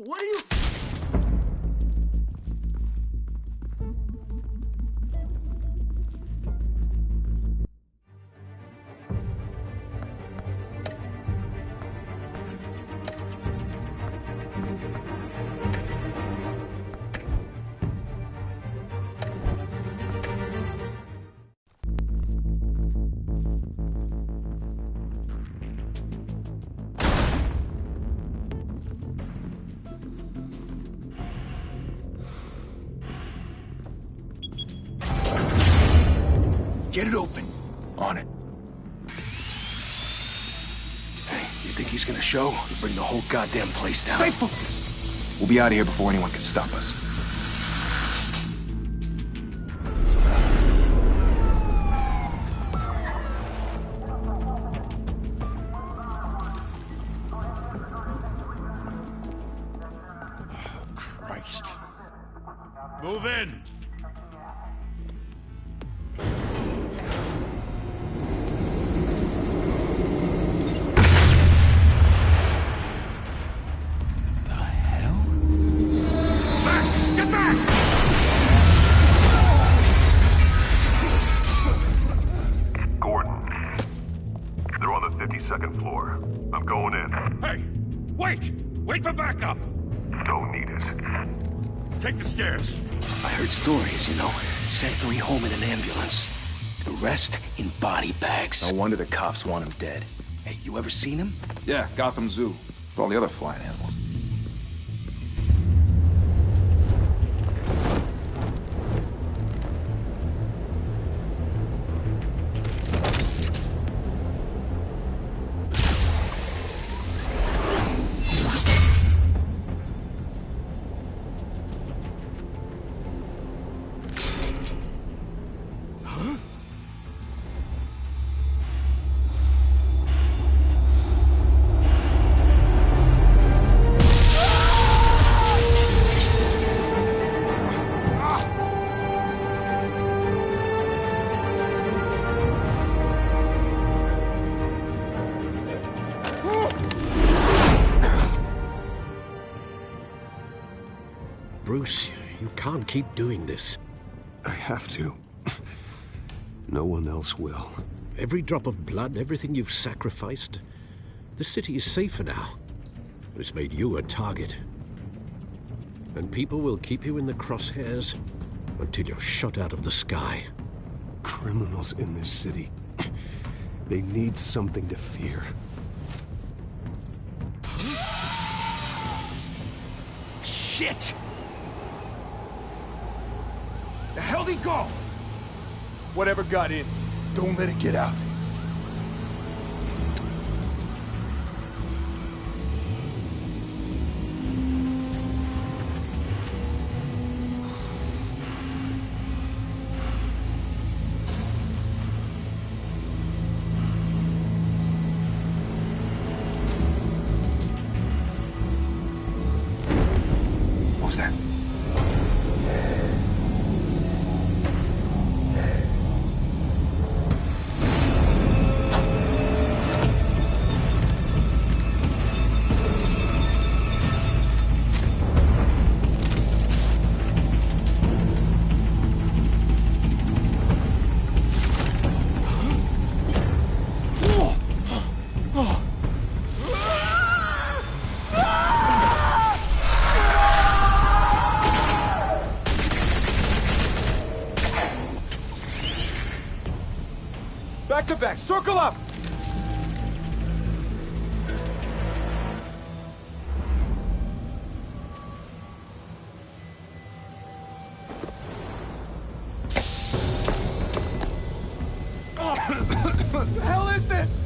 What are you... Get it open. On it. Hey, you think he's gonna show? We'll bring the whole goddamn place down. Stay focused. We'll be out of here before anyone can stop us. Oh, Christ. Move in. Second floor. I'm going in. Hey! Wait! Wait for backup! Don't need it. Take the stairs. I heard stories, you know. Sent 3 home in an ambulance. The rest in body bags. No wonder the cops want him dead. Hey, you ever seen him? Yeah, Gotham Zoo. With all the other flying animals. Bruce, you can't keep doing this. I have to. No one else will. Every drop of blood, everything you've sacrificed. The city is safer now. But it's made you a target. And people will keep you in the crosshairs until you're shot out of the sky. Criminals in this city. They need something to fear. Shit! The hell'd he go? Whatever got in, Don't let it get out. what was that? Back to back, circle up! What the hell is this?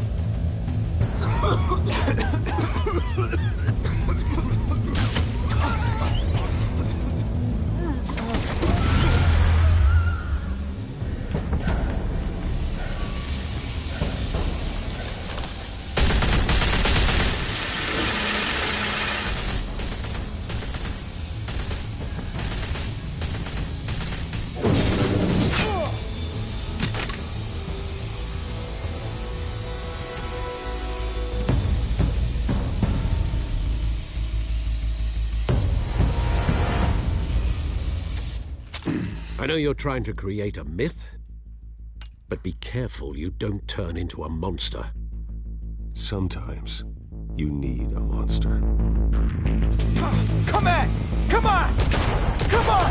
I know you're trying to create a myth, but be careful you don't turn into a monster. Sometimes you need a monster. Come on! Come on! Come on!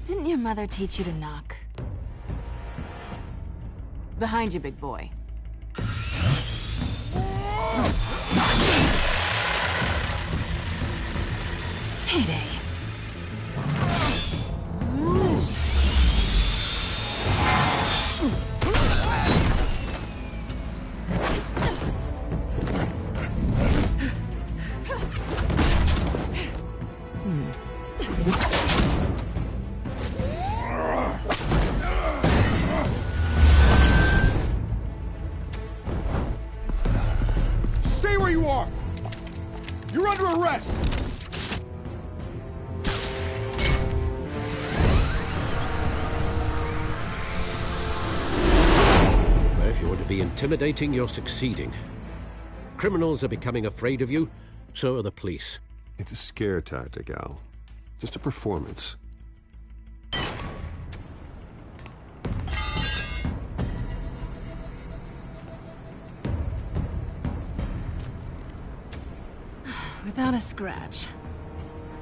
Didn't your mother teach you to knock? Behind you, big boy. Heyday. Stay where you are! You're under arrest! Well, if you want to be intimidating, you're succeeding. Criminals are becoming afraid of you, so are the police. It's a scare tactic, Al. Just a performance. Without a scratch.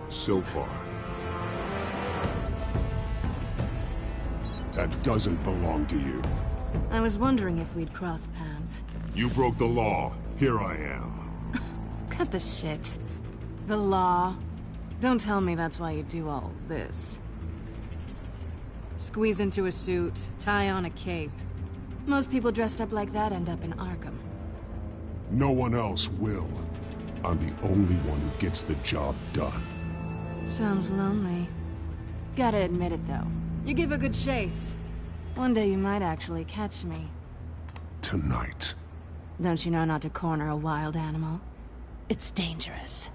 So far. That doesn't belong to you. I was wondering if we'd cross paths. You broke the law. Here I am. Cut the shit. The law. Don't tell me that's why you do all this. Squeeze into a suit, tie on a cape. Most people dressed up like that end up in Arkham. No one else will. I'm the only one who gets the job done. Sounds lonely. Gotta admit it, though. You give a good chase. One day you might actually catch me. Tonight. Don't you know not to corner a wild animal? It's dangerous.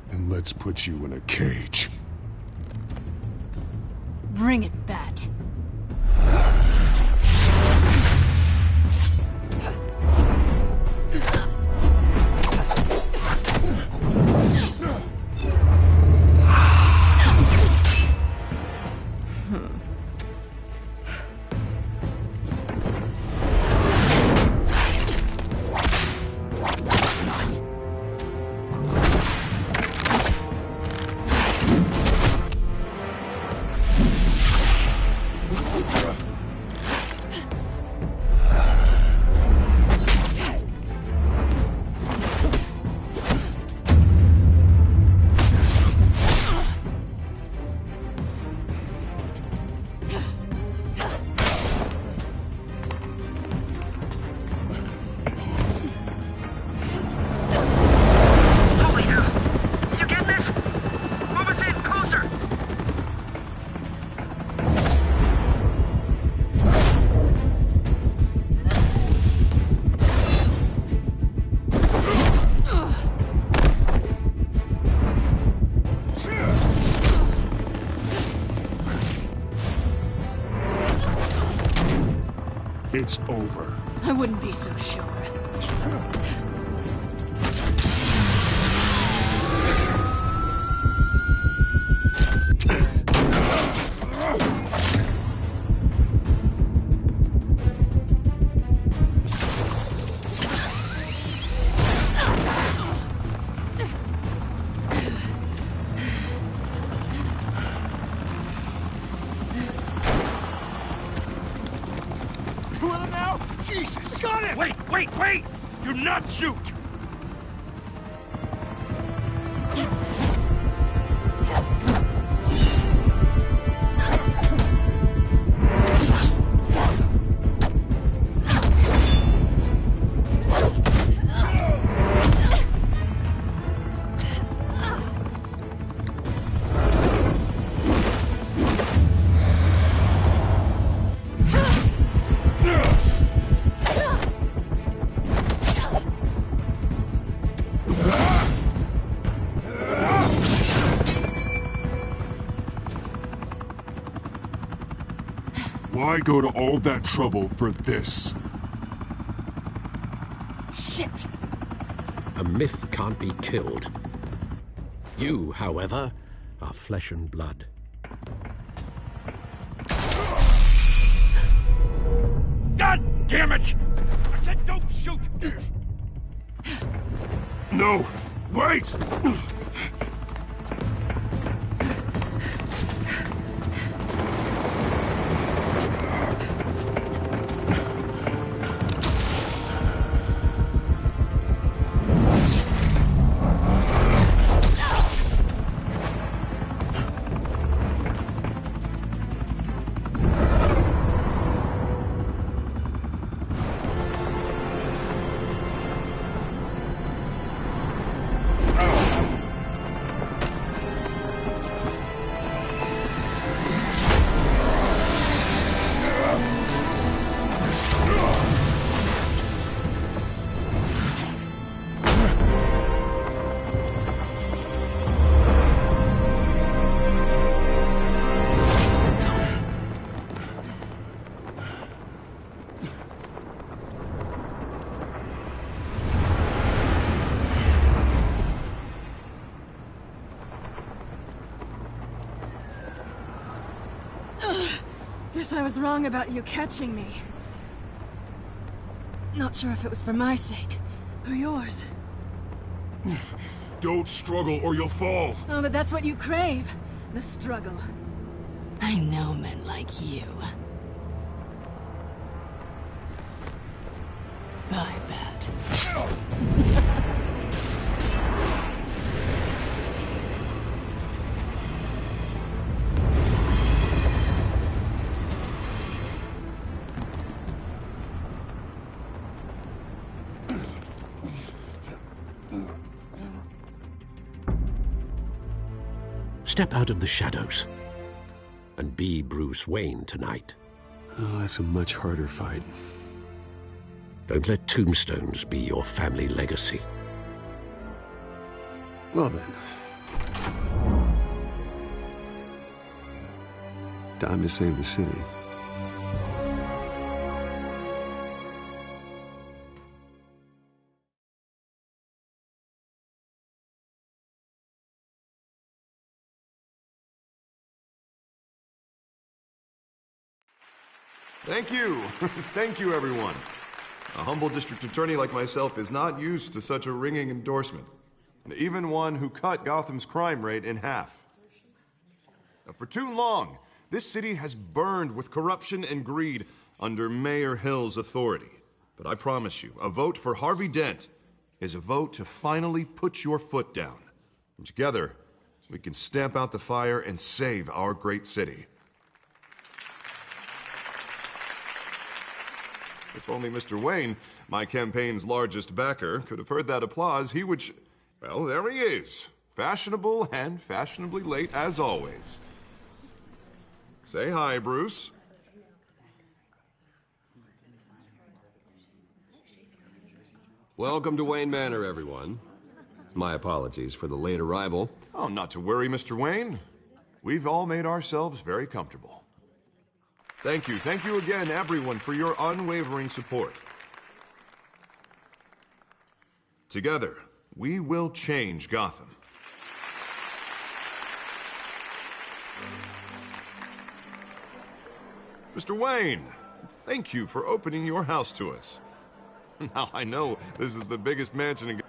Then let's put you in a cage. Bring it, Bat. It's over. I wouldn't be so sure. Jesus! Got it! Wait! Do not shoot! Why go to all that trouble for this? Shit! A myth can't be killed. You, however, are flesh and blood. God damn it! I said don't shoot! No! Wait! Guess I was wrong about you catching me. Not sure if it was for my sake, or yours. Don't struggle or you'll fall. Oh, but that's what you crave. The struggle. I know men like you. I bet. Step out of the shadows and be Bruce Wayne tonight. Oh, that's a much harder fight. Don't let tombstones be your family legacy. Well then. Time to save the city. Thank you. Thank you, everyone. A humble district attorney like myself is not used to such a ringing endorsement. Even one who cut Gotham's crime rate in half. For too long, this city has burned with corruption and greed under Mayor Hill's authority. But I promise you, a vote for Harvey Dent is a vote to finally put your foot down. And together, we can stamp out the fire and save our great city. If only Mr. Wayne, my campaign's largest backer, could have heard that applause, he would well, there he is. Fashionable and fashionably late as always. Say hi, Bruce. Welcome to Wayne Manor, everyone. My apologies for the late arrival. Oh, not to worry, Mr. Wayne. We've all made ourselves very comfortable. Thank you again, everyone, for your unwavering support. Together, we will change Gotham. Mr. Wayne, thank you for opening your house to us. Now, I know this is the biggest mansion in...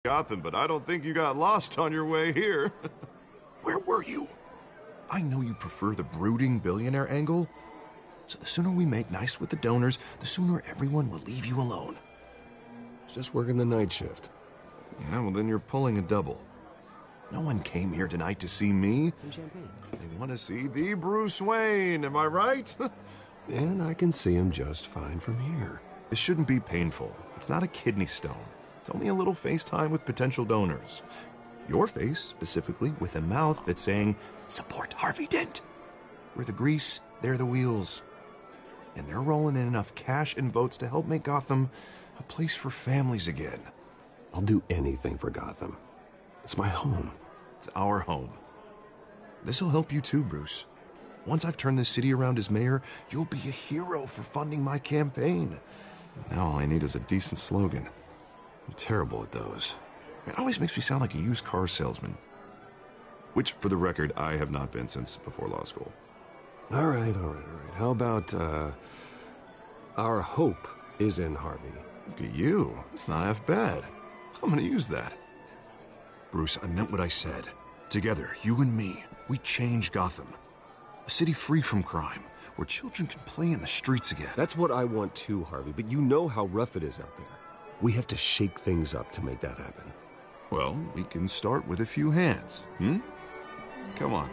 Gotham, but I don't think you got lost on your way here. Where were you? I know you prefer the brooding billionaire angle, so the sooner we make nice with the donors, the sooner everyone will leave you alone. Just working the night shift. Yeah, well then you're pulling a double. No one came here tonight to see me. Some champagne. They want to see the Bruce Wayne, am I right? And I can see him just fine from here. This shouldn't be painful. It's not a kidney stone. It's only a little FaceTime with potential donors. Your face, specifically, with a mouth that's saying, support Harvey Dent. We're the grease, they're the wheels. And they're rolling in enough cash and votes to help make Gotham a place for families again. I'll do anything for Gotham. It's my home. It's our home. This'll help you too, Bruce. Once I've turned this city around as mayor, you'll be a hero for funding my campaign. Now all I need is a decent slogan. I'm terrible at those. It always makes me sound like a used car salesman. Which, for the record, I have not been since before law school. All right. How about, our hope is in Harvey? Look at you. That's not half bad. I'm gonna use that. Bruce, I meant what I said. Together, you and me, we change Gotham. A city free from crime, where children can play in the streets again. That's what I want too, Harvey, but you know how rough it is out there. We have to shake things up to make that happen. Well, we can start with a few hands, Come on.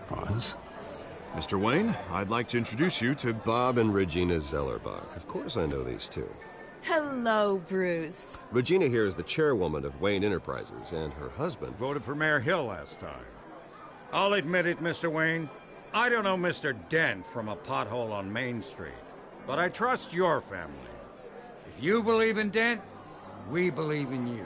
Pause. Mr. Wayne, I'd like to introduce you to Bob and Regina Zellerbach. Of course I know these two. Hello, Bruce. Regina here is the chairwoman of Wayne Enterprises, and her husband Voted for Mayor Hill last time. I'll admit it, Mr. Wayne. I don't know Mr. Dent from a pothole on Main Street, but I trust your family. If you believe in Dent, we believe in you.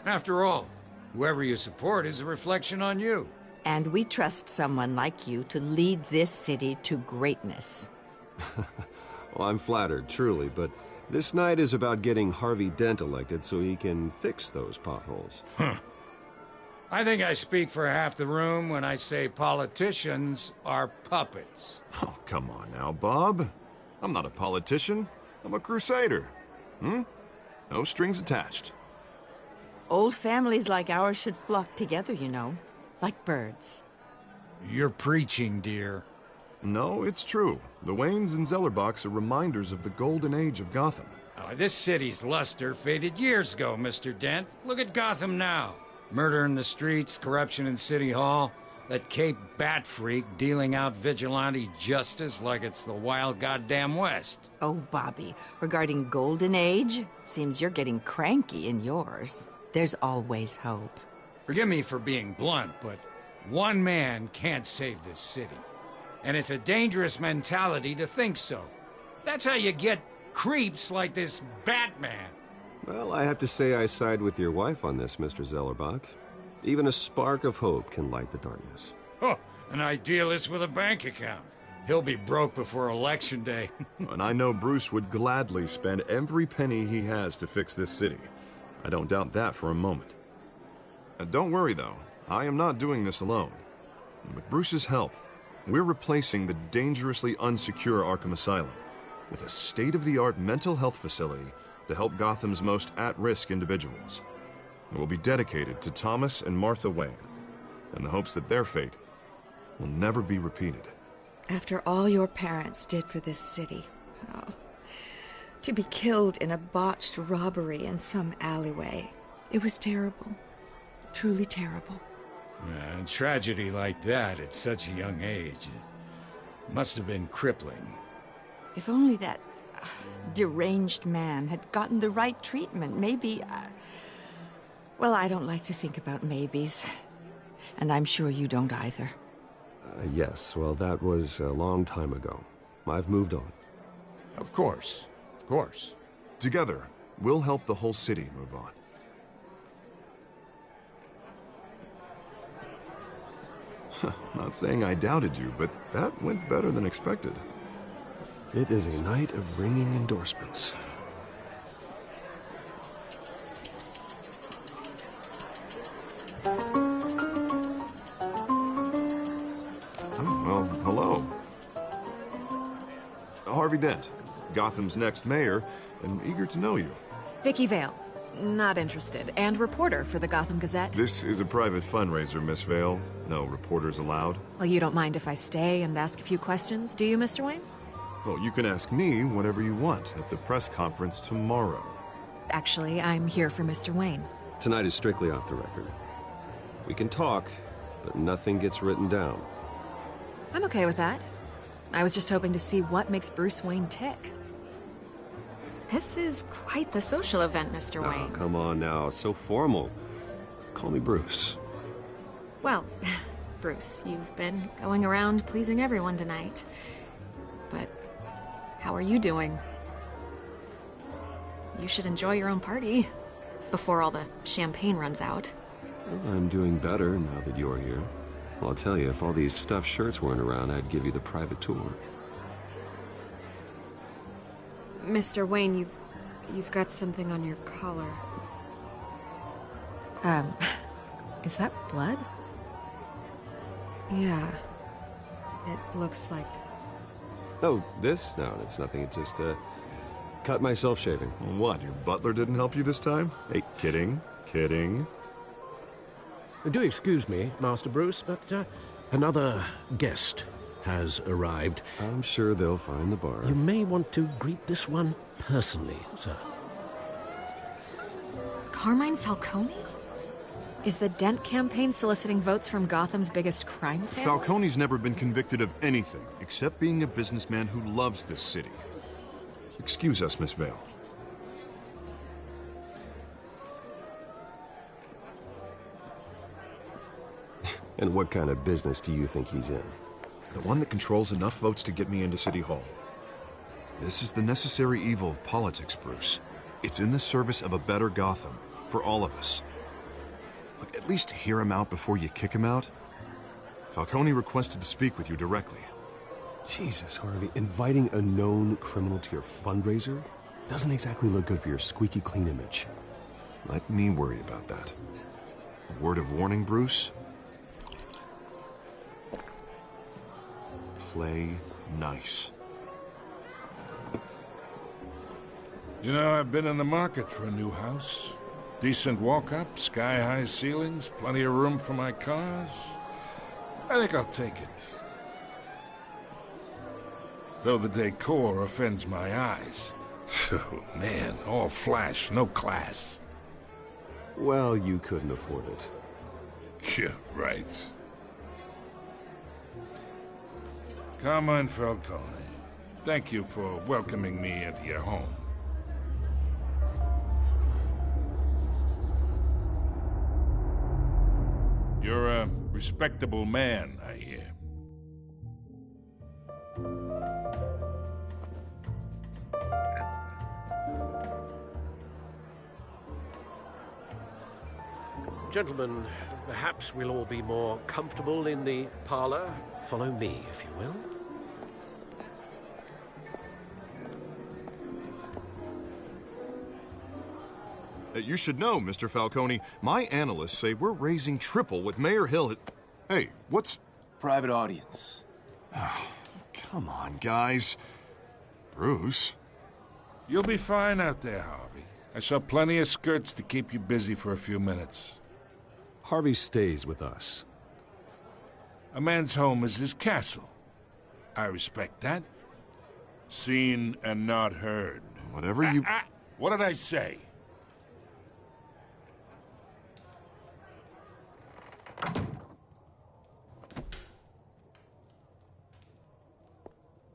After all, whoever you support is a reflection on you. And we trust someone like you to lead this city to greatness. Well, I'm flattered, truly, but this night is about getting Harvey Dent elected so he can fix those potholes. I think I speak for half the room when I say politicians are puppets. Oh, come on now, Bob. I'm not a politician. I'm a crusader. No strings attached. Old families like ours should flock together, you know, like birds. You're preaching, dear. No, it's true. The Waynes and Zellerbachs are reminders of the golden age of Gotham. Oh, this city's luster faded years ago, Mr. Dent. Look at Gotham now. Murder in the streets, corruption in City Hall, that Cape Bat freak dealing out vigilante justice like it's the wild goddamn West. Oh, Bobby, regarding Golden Age, seems you're getting cranky in yours. There's always hope. Forgive me for being blunt, but one man can't save this city. And it's a dangerous mentality to think so. That's how you get creeps like this Batman. Well, I have to say I side with your wife on this, Mr. Zellerbach. Even a spark of hope can light the darkness. Oh, an idealist with a bank account. He'll be broke before Election Day. And I know Bruce would gladly spend every penny he has to fix this city. I don't doubt that for a moment. Don't worry, though. I am not doing this alone. And with Bruce's help, we're replacing the dangerously unsecure Arkham Asylum with a state-of-the-art mental health facility to help Gotham's most at-risk individuals. It will be dedicated to Thomas and Martha Wayne, in the hopes that their fate will never be repeated. After all your parents did for this city, to be killed in a botched robbery in some alleyway, it was terrible. Truly terrible. A tragedy like that at such a young age must have been crippling. If only that deranged man had gotten the right treatment, maybe... Well, I don't like to think about maybes. And I'm sure you don't either. Yes, well, that was a long time ago. I've moved on. Of course. Of course. Together, we'll help the whole city move on. Not saying I doubted you, but that went better than expected. It is a night of ringing endorsements. Dent, Gotham's next mayor, and eager to know you. Vicky Vale. Not interested. And reporter for the Gotham Gazette. This is a private fundraiser, Miss Vale. No reporters allowed. Well, you don't mind if I stay and ask a few questions, do you, Mr. Wayne? Well, you can ask me whatever you want at the press conference tomorrow. Actually, I'm here for Mr. Wayne. Tonight is strictly off the record. We can talk, but nothing gets written down. I'm okay with that. I was just hoping to see what makes Bruce Wayne tick. This is quite the social event, Mr. Wayne. Oh, come on now. So formal. Call me Bruce. Well, Bruce, you've been going around pleasing everyone tonight. But how are you doing? You should enjoy your own party before all the champagne runs out. Well, I'm doing better now that you're here. Well, I'll tell you, if all these stuffed shirts weren't around, I'd give you the private tour. Mr. Wayne, you've got something on your collar. Is that blood? Yeah. It looks like... Oh, this? No, it's nothing. It just, cut myself shaving. What, your butler didn't help you this time? Hey, kidding. Do excuse me, Master Bruce, but another guest has arrived. I'm sure they'll find the bar. You may want to greet this one personally, sir. Carmine Falcone? Is the Dent campaign soliciting votes from Gotham's biggest crime family? Falcone's never been convicted of anything, except being a businessman who loves this city. Excuse us, Miss Vale. And what kind of business do you think he's in? The one that controls enough votes to get me into City Hall. This is the necessary evil of politics, Bruce. It's in the service of a better Gotham, for all of us. Look, at least hear him out before you kick him out. Falcone requested to speak with you directly. Jesus, Harvey, inviting a known criminal to your fundraiser doesn't exactly look good for your squeaky clean image. Let me worry about that. A word of warning, Bruce? Play nice. You know, I've been in the market for a new house. Decent walk-up, sky-high ceilings, plenty of room for my cars. I think I'll take it. Though the decor offends my eyes. Oh, man, all flash, no class. Well, you couldn't afford it. Yeah, right. Carmine Falcone, thank you for welcoming me into your home. You're a respectable man, I hear. Gentlemen, perhaps we'll all be more comfortable in the parlor. Follow me, if you will. You should know, Mr. Falcone, my analysts say we're raising triple what Mayor Hill has... Hey, what's... Private audience. Oh, come on, guys. Bruce? You'll be fine out there, Harvey. I saw plenty of skirts to keep you busy for a few minutes. Harvey stays with us. A man's home is his castle. I respect that. Seen and not heard. Whatever you... What did I say?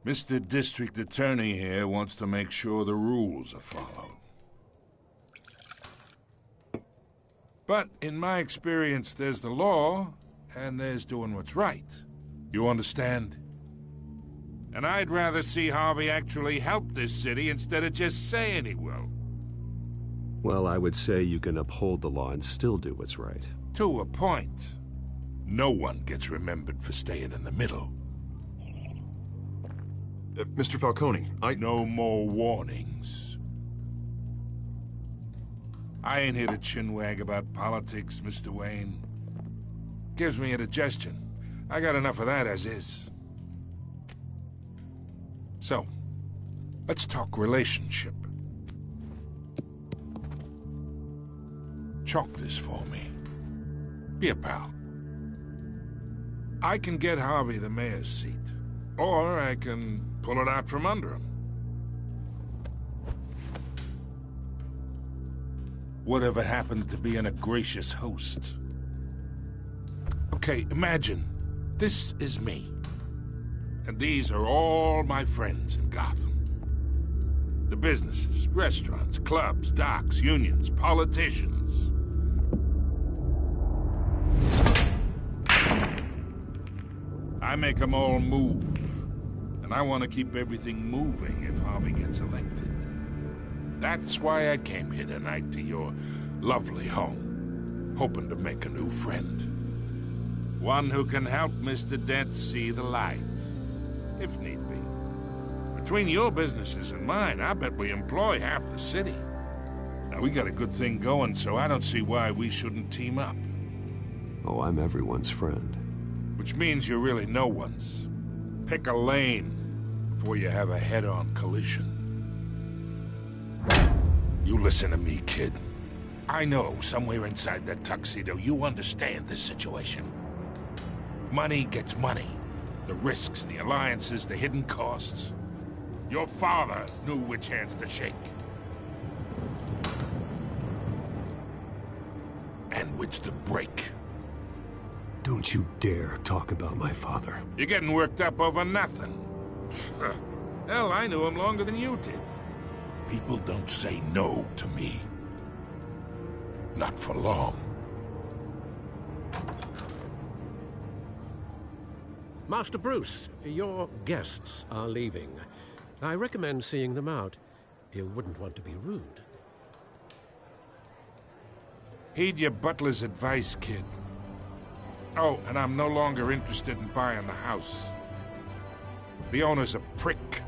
Mr. District Attorney here wants to make sure the rules are followed. But in my experience, there's the law, and there's doing what's right. You understand? And I'd rather see Harvey actually help this city instead of just saying he will. Well, I would say you can uphold the law and still do what's right. To a point. No one gets remembered for staying in the middle. Mr. Falcone, No more warnings. I ain't here to chinwag about politics, Mr. Wayne. Gives me indigestion. I got enough of that as is. So, Let's talk relationship. Chalk this for me. Be a pal. I can get Harvey the mayor's seat, or I can pull it out from under him. Whatever happened to being a gracious host? Okay, imagine this is me, and these are all my friends in Gotham. The businesses, restaurants, clubs, docks, unions, politicians. I make them all move, and I want to keep everything moving if Harvey gets elected. That's why I came here tonight to your lovely home, hoping to make a new friend. One who can help Mr. Dent see the light, if need be. Between your businesses and mine, I bet we employ half the city. Now, we got a good thing going, so I don't see why we shouldn't team up. Oh, I'm everyone's friend. Which means you're really no one's. Pick a lane before you have a head-on collision. You listen to me, kid. I know somewhere inside that tuxedo you understand this situation. Money gets money. The risks, the alliances, the hidden costs. Your father knew which hands to shake. And which to break. Don't you dare talk about my father. You're getting worked up over nothing. Hell, I knew him longer than you did. People don't say no to me. Not for long. Master Bruce, your guests are leaving. I recommend seeing them out. You wouldn't want to be rude. Heed your butler's advice, kid. Oh, and I'm no longer interested in buying the house. The owner's a prick,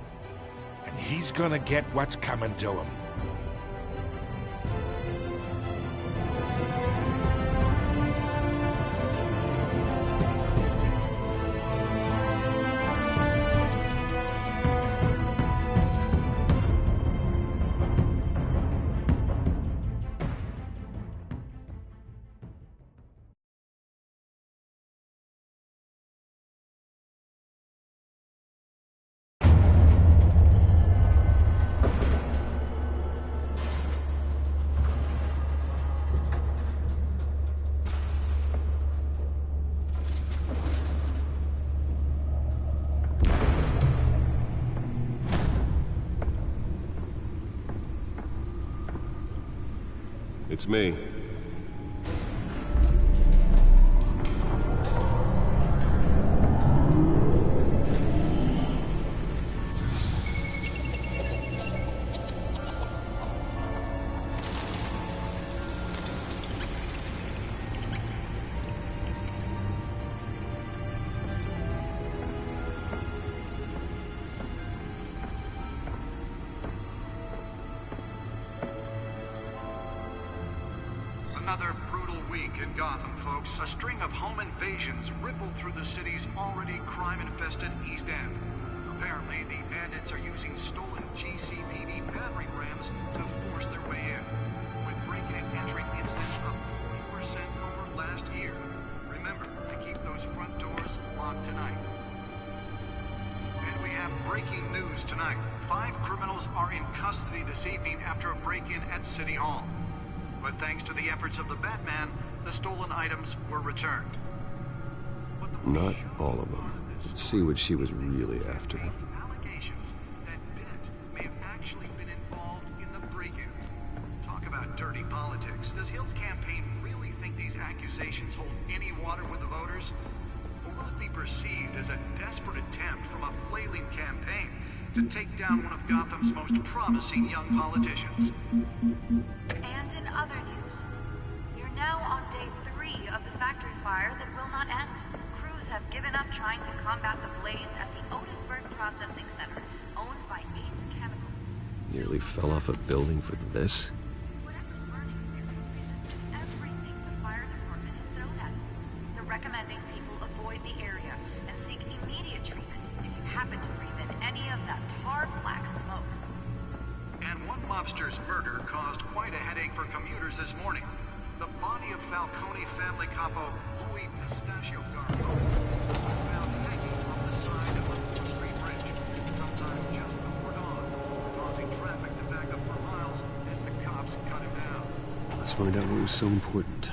and he's gonna get what's coming to him. It's me. Another brutal week in Gotham, folks. A string of home invasions rippled through the city's already crime-infested East End. Apparently, the bandits are using stolen GCPD battering rams to force their way in, with break-in and entry incidents up 40% over last year. Remember to keep those front doors locked tonight. And we have breaking news tonight. 5 criminals are in custody this evening after a break-in at City Hall. But thanks to the efforts of the Batman, the stolen items were returned. Not all of them. Let's see what she was really after. Allegations that Dent may have actually been involved in the break-in. Talk about dirty politics. Does Hill's campaign really think these accusations hold any water with the voters? Or will it be perceived as a desperate attempt from a flailing campaign to take down one of Gotham's most promising young politicians? And in other news, you're now on day 3 of the factory fire that will not end. Crews have given up trying to combat the blaze at the Otisburg Processing Center, owned by Ace Chemical. Nearly fell off a building for this? Whatever's burning here is resisting everything the fire department has thrown at it. They're recommending people avoid the area and seek immediate treatment if you happen to breathe in any of that tar black smoke. mobster's murder caused quite a headache for commuters this morning. The body of Falcone family capo Louis Pistachio Garbo was found hanging on the side of a 4th Street bridge sometime just before dawn, causing traffic to back up for miles as the cops cut him down. Let's find out what was so important.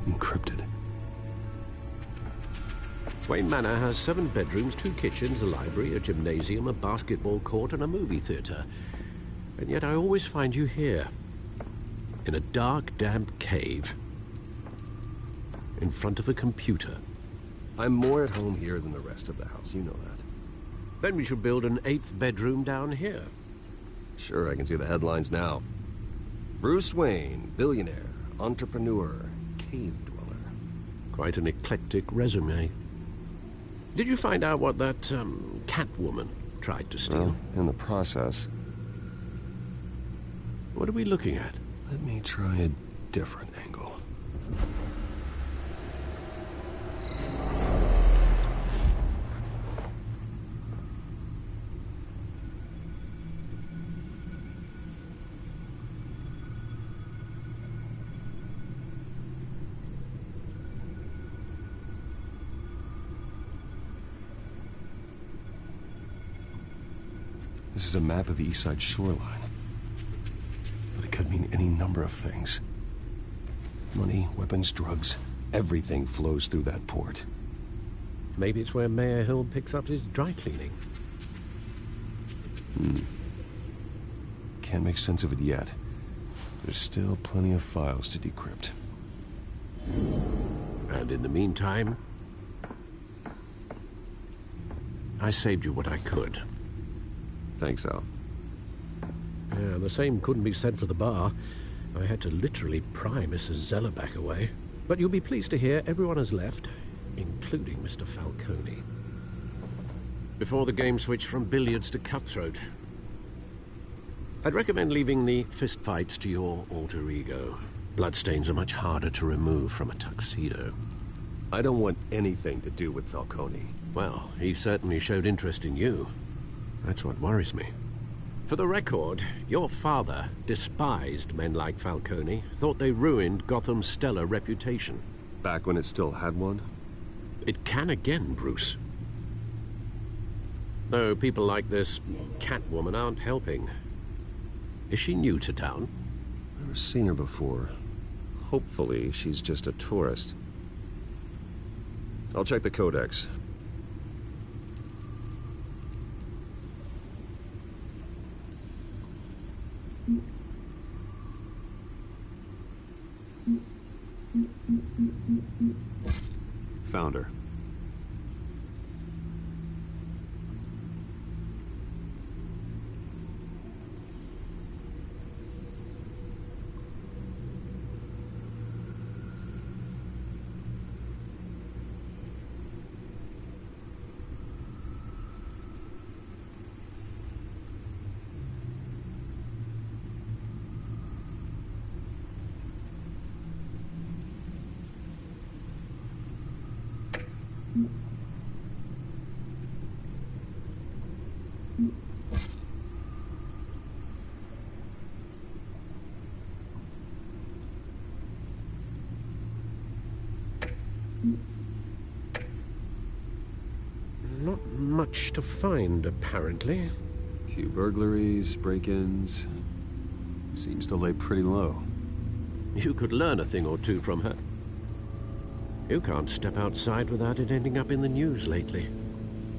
Encrypted. Wayne Manor has 7 bedrooms, 2 kitchens, a library, a gymnasium, a basketball court, and a movie theater. And yet I always find you here, in a dark, damp cave, in front of a computer. I'm more at home here than the rest of the house, you know that. Then we should build an 8th bedroom down here. Sure, I can see the headlines now. Bruce Wayne, billionaire, entrepreneur, cave dweller. Quite an eclectic resume. Did you find out what that, Catwoman tried to steal? Well, in the process. What are we looking at? Let me try a different angle. This is a map of the East Side shoreline. But it could mean any number of things. Money, weapons, drugs, everything flows through that port. Maybe it's where Mayor Hill picks up his dry cleaning. Can't make sense of it yet. There's still plenty of files to decrypt. And in the meantime, I saved you what I could. Thanks, Al. Yeah, the same couldn't be said for the bar. I had to literally pry Mrs. Zellerback away. But you'll be pleased to hear everyone has left, including Mr. Falcone. Before the game switched from billiards to cutthroat. I'd recommend leaving the fistfights to your alter ego. Bloodstains are much harder to remove from a tuxedo. I don't want anything to do with Falcone. Well, he certainly showed interest in you. That's what worries me. For the record, your father despised men like Falcone, thought they ruined Gotham's stellar reputation. Back when it still had one? It can again, Bruce. Though people like this Catwoman aren't helping. Is she new to town? Never seen her before. Hopefully, she's just a tourist. I'll check the codex. Found her. Not much to find, apparently. Few burglaries, break-ins. Seems to lay pretty low. You could learn a thing or two from her. You can't step outside without it ending up in the news lately.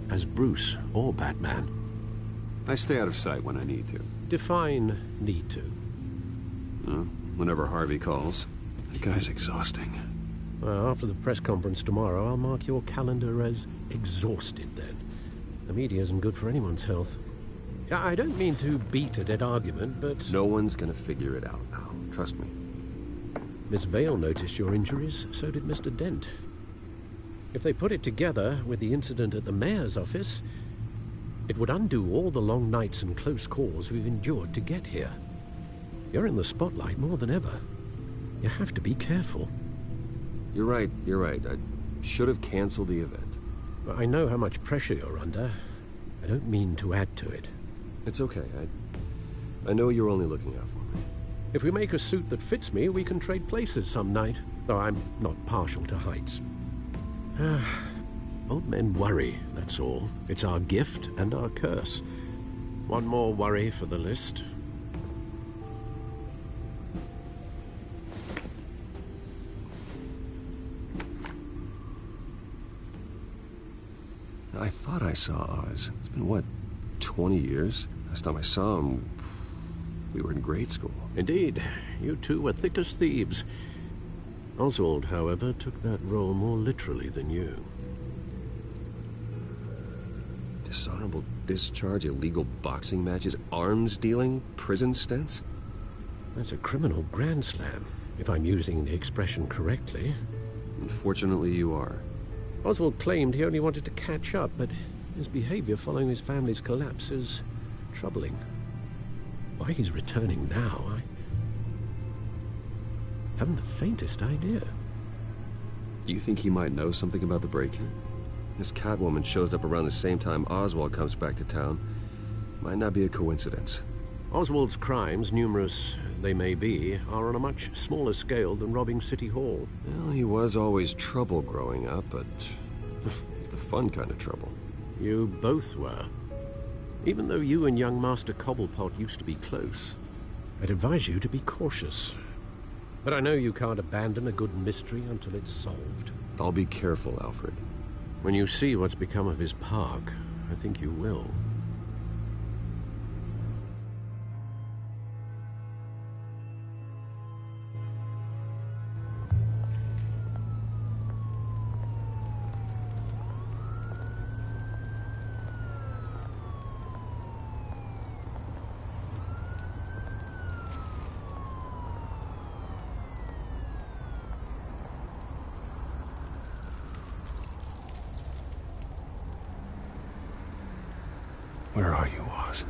As Bruce or Batman. I stay out of sight when I need to. Define need to. Whenever Harvey calls. That guy's exhausting. Well, after the press conference tomorrow, I'll mark your calendar as exhausted then. The media isn't good for anyone's health. I don't mean to beat a dead argument, but... No one's gonna figure it out now. Trust me. Miss Vale noticed your injuries, so did Mr. Dent. If they put it together with the incident at the mayor's office, it would undo all the long nights and close calls we've endured to get here. You're in the spotlight more than ever. You have to be careful. You're right. should have canceled the event. I know how much pressure you're under. I don't mean to add to it. It's okay. I know you're only looking out for me. If we make a suit that fits me, we can trade places some night. Though I'm not partial to heights. Old men worry, that's all. It's our gift and our curse. One more worry for the list. I thought I saw Oz. It's been, what, 20 years? Last time I saw him, we were in grade school. Indeed. You two were thick as thieves. Oswald, however, took that role more literally than you. Dishonorable discharge, illegal boxing matches, arms dealing, prison stints? That's a criminal grand slam, if I'm using the expression correctly. Unfortunately, you are. Oswald claimed he only wanted to catch up, but his behavior following his family's collapse is troubling. Why he's returning now, I haven't the faintest idea. Do you think he might know something about the break-in? This Catwoman shows up around the same time Oswald comes back to town. Might not be a coincidence. Oswald's crimes, numerous they may be, are on a much smaller scale than robbing City Hall. Well, he was always trouble growing up, but he's the fun kind of trouble. You both were. Even though you and young Master Cobblepot used to be close, I'd advise you to be cautious. But I know you can't abandon a good mystery until it's solved. I'll be careful, Alfred. When you see what's become of his park, I think you will. Where are you, Oz?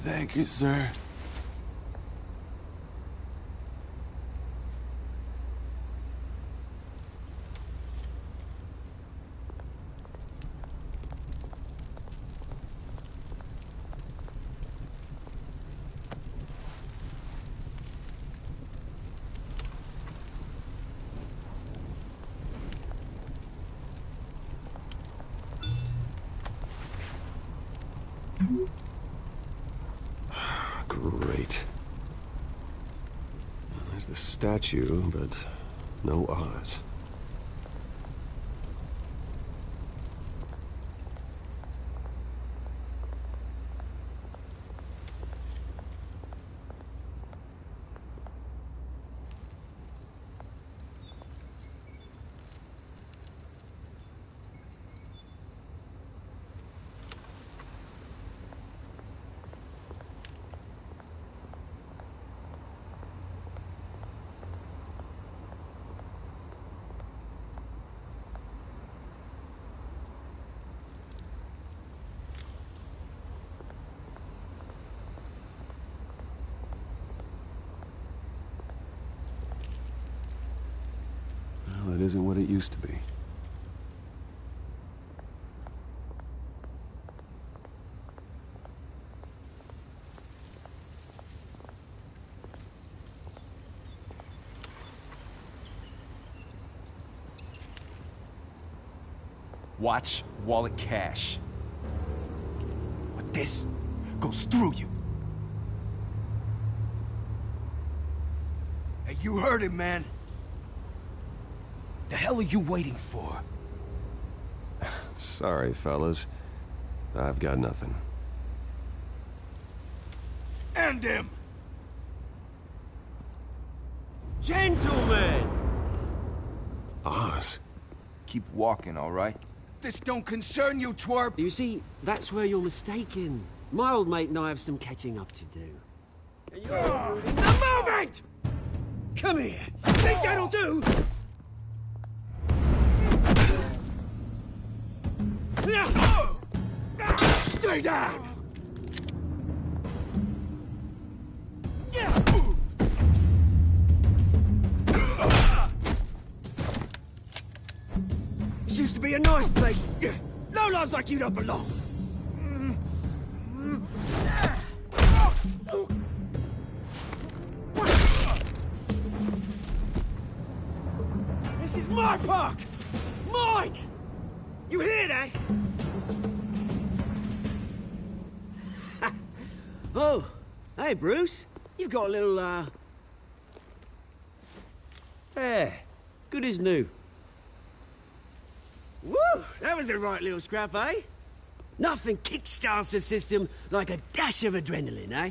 Thank you, sir. Great. There's the statue, but no Oz. Well, it isn't what it used to be. Watch wallet cash. But this goes through you. Hey, you heard him, man. The hell are you waiting for? Sorry, fellas. I've got nothing. End him! Gentlemen! Oz. Keep walking, all right? This don't concern you, twerp! You see, that's where you're mistaken. My old mate and I have some catching up to do. And you're ruining the moment! Come here! Think that'll do? Stay down! This used to be a nice place. Lowlifes like you don't belong. This is my park! Mine! You hear that? Oh, hey, Bruce. You've got a little, There. Good as new. Woo! That was a right little scrap, eh? Nothing kickstarts the system like a dash of adrenaline, eh?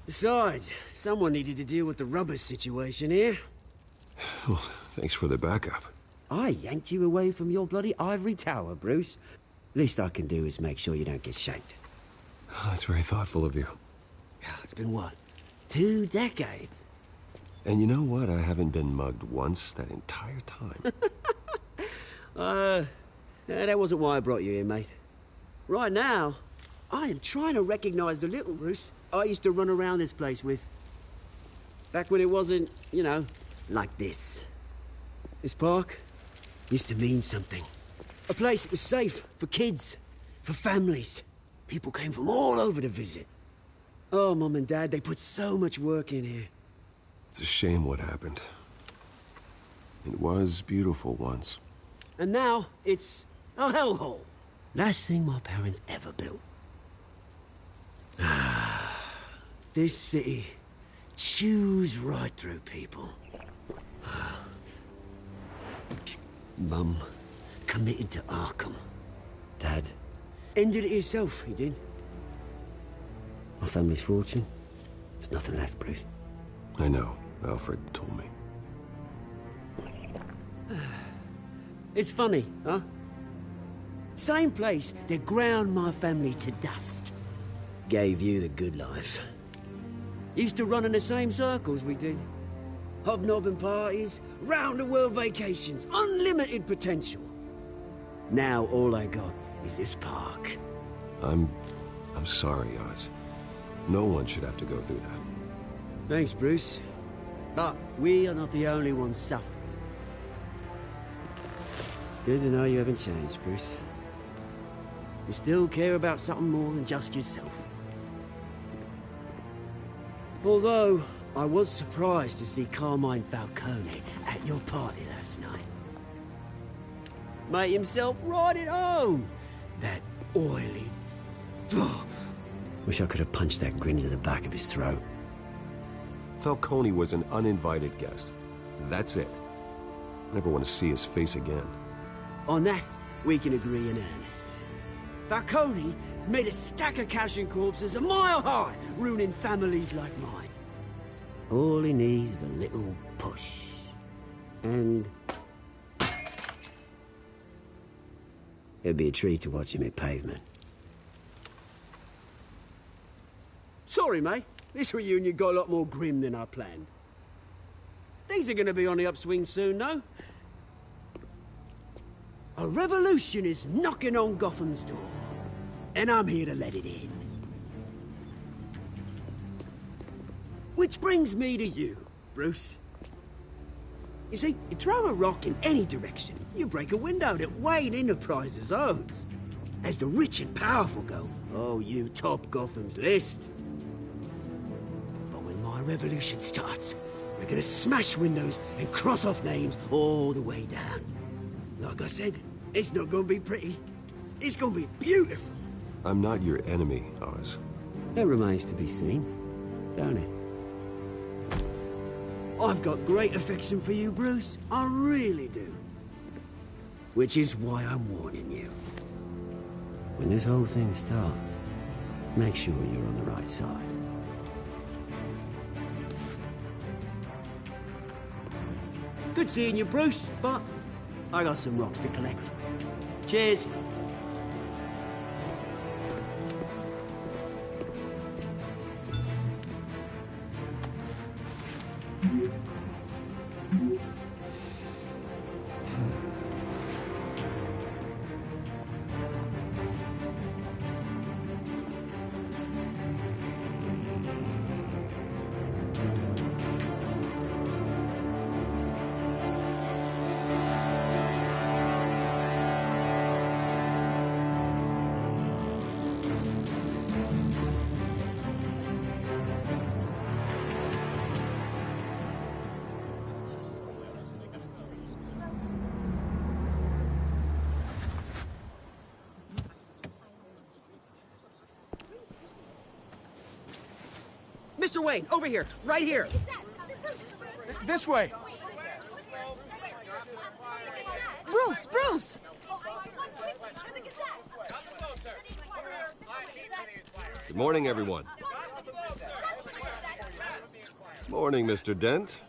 Besides, someone needed to deal with the rubber situation here. Well, thanks for the backup. I yanked you away from your bloody ivory tower, Bruce. Least I can do is make sure you don't get shanked. Oh, that's very thoughtful of you. It's been what? 2 decades? And you know what? I haven't been mugged once that entire time. That wasn't why I brought you here, mate. Right now, I am trying to recognize the little Bruce I used to run around this place with. Back when it wasn't, you know, like this. This park used to mean something. A place that was safe for kids, for families. People came from all over to visit. Oh, Mum and Dad, they put so much work in here. It's a shame what happened. It was beautiful once. And now, it's a hellhole. Last thing my parents ever built. This city chews right through people. Mum committed to Arkham. Dad ended it himself, he did. My family's fortune, there's nothing left, Bruce. I know. Alfred told me. It's funny, huh? Same place that ground my family to dust. Gave you the good life. Used to run in the same circles we did. Hobnobbing parties, round-the-world vacations, unlimited potential. Now all I got is this park. I'm sorry, Oz. No one should have to go through that. Thanks, Bruce. But we are not the only ones suffering. Good to know you haven't changed, Bruce. You still care about something more than just yourself. Although, I was surprised to see Carmine Falcone at your party last night. Made himself right at home. That oily... Wish I could have punched that grin into the back of his throat. Falcone was an uninvited guest. That's it. I never want to see his face again. On that, we can agree in earnest. Falcone made a stack of cash and corpses a mile high, ruining families like mine. All he needs is a little push. And... it'd be a treat to watch him hit pavement. Sorry, mate. This reunion got a lot more grim than I planned. Things are gonna be on the upswing soon, no? A revolution is knocking on Gotham's door. And I'm here to let it in. Which brings me to you, Bruce. You see, you throw a rock in any direction, you break a window that Wayne Enterprises owns. As the rich and powerful go, oh, you top Gotham's list. But when my revolution starts, we're gonna smash windows and cross off names all the way down. Like I said, it's not gonna be pretty. It's gonna be beautiful. I'm not your enemy, Oz. That remains to be seen, don't it? I've got great affection for you, Bruce. I really do. Which is why I'm warning you. When this whole thing starts, make sure you're on the right side. Good seeing you, Bruce, but I got some rocks to collect. Cheers. Mr. Wayne, over here, right here. This way. Bruce, Bruce! Good morning, everyone. Morning, Mr. Dent.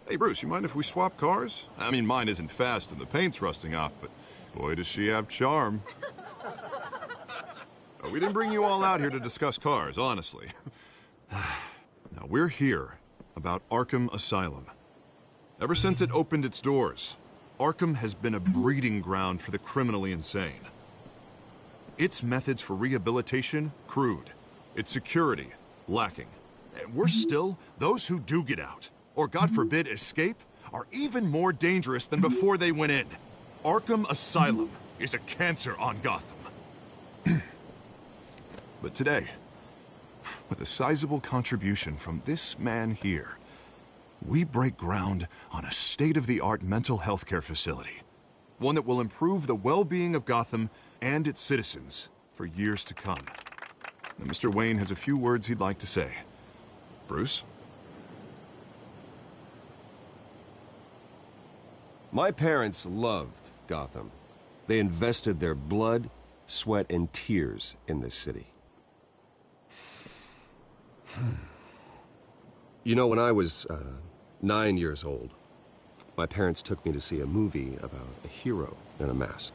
Hey, Bruce, you mind if we swap cars? I mean, mine isn't fast and the paint's rusting off, but boy, does she have charm. We didn't bring you all out here to discuss cars, honestly. Now, we're here about Arkham Asylum. Ever since it opened its doors, Arkham has been a breeding ground for the criminally insane. Its methods for rehabilitation, crude. Its security, lacking. And worse still, those who do get out, or God forbid escape, are even more dangerous than before they went in. Arkham Asylum is a cancer on Gotham. But today, with a sizable contribution from this man here, we break ground on a state-of-the-art mental health care facility. One that will improve the well-being of Gotham and its citizens for years to come. Now, Mr. Wayne has a few words he'd like to say. Bruce? My parents loved Gotham. They invested their blood, sweat, and tears in this city. You know, when I was 9 years old, my parents took me to see a movie about a hero in a mask.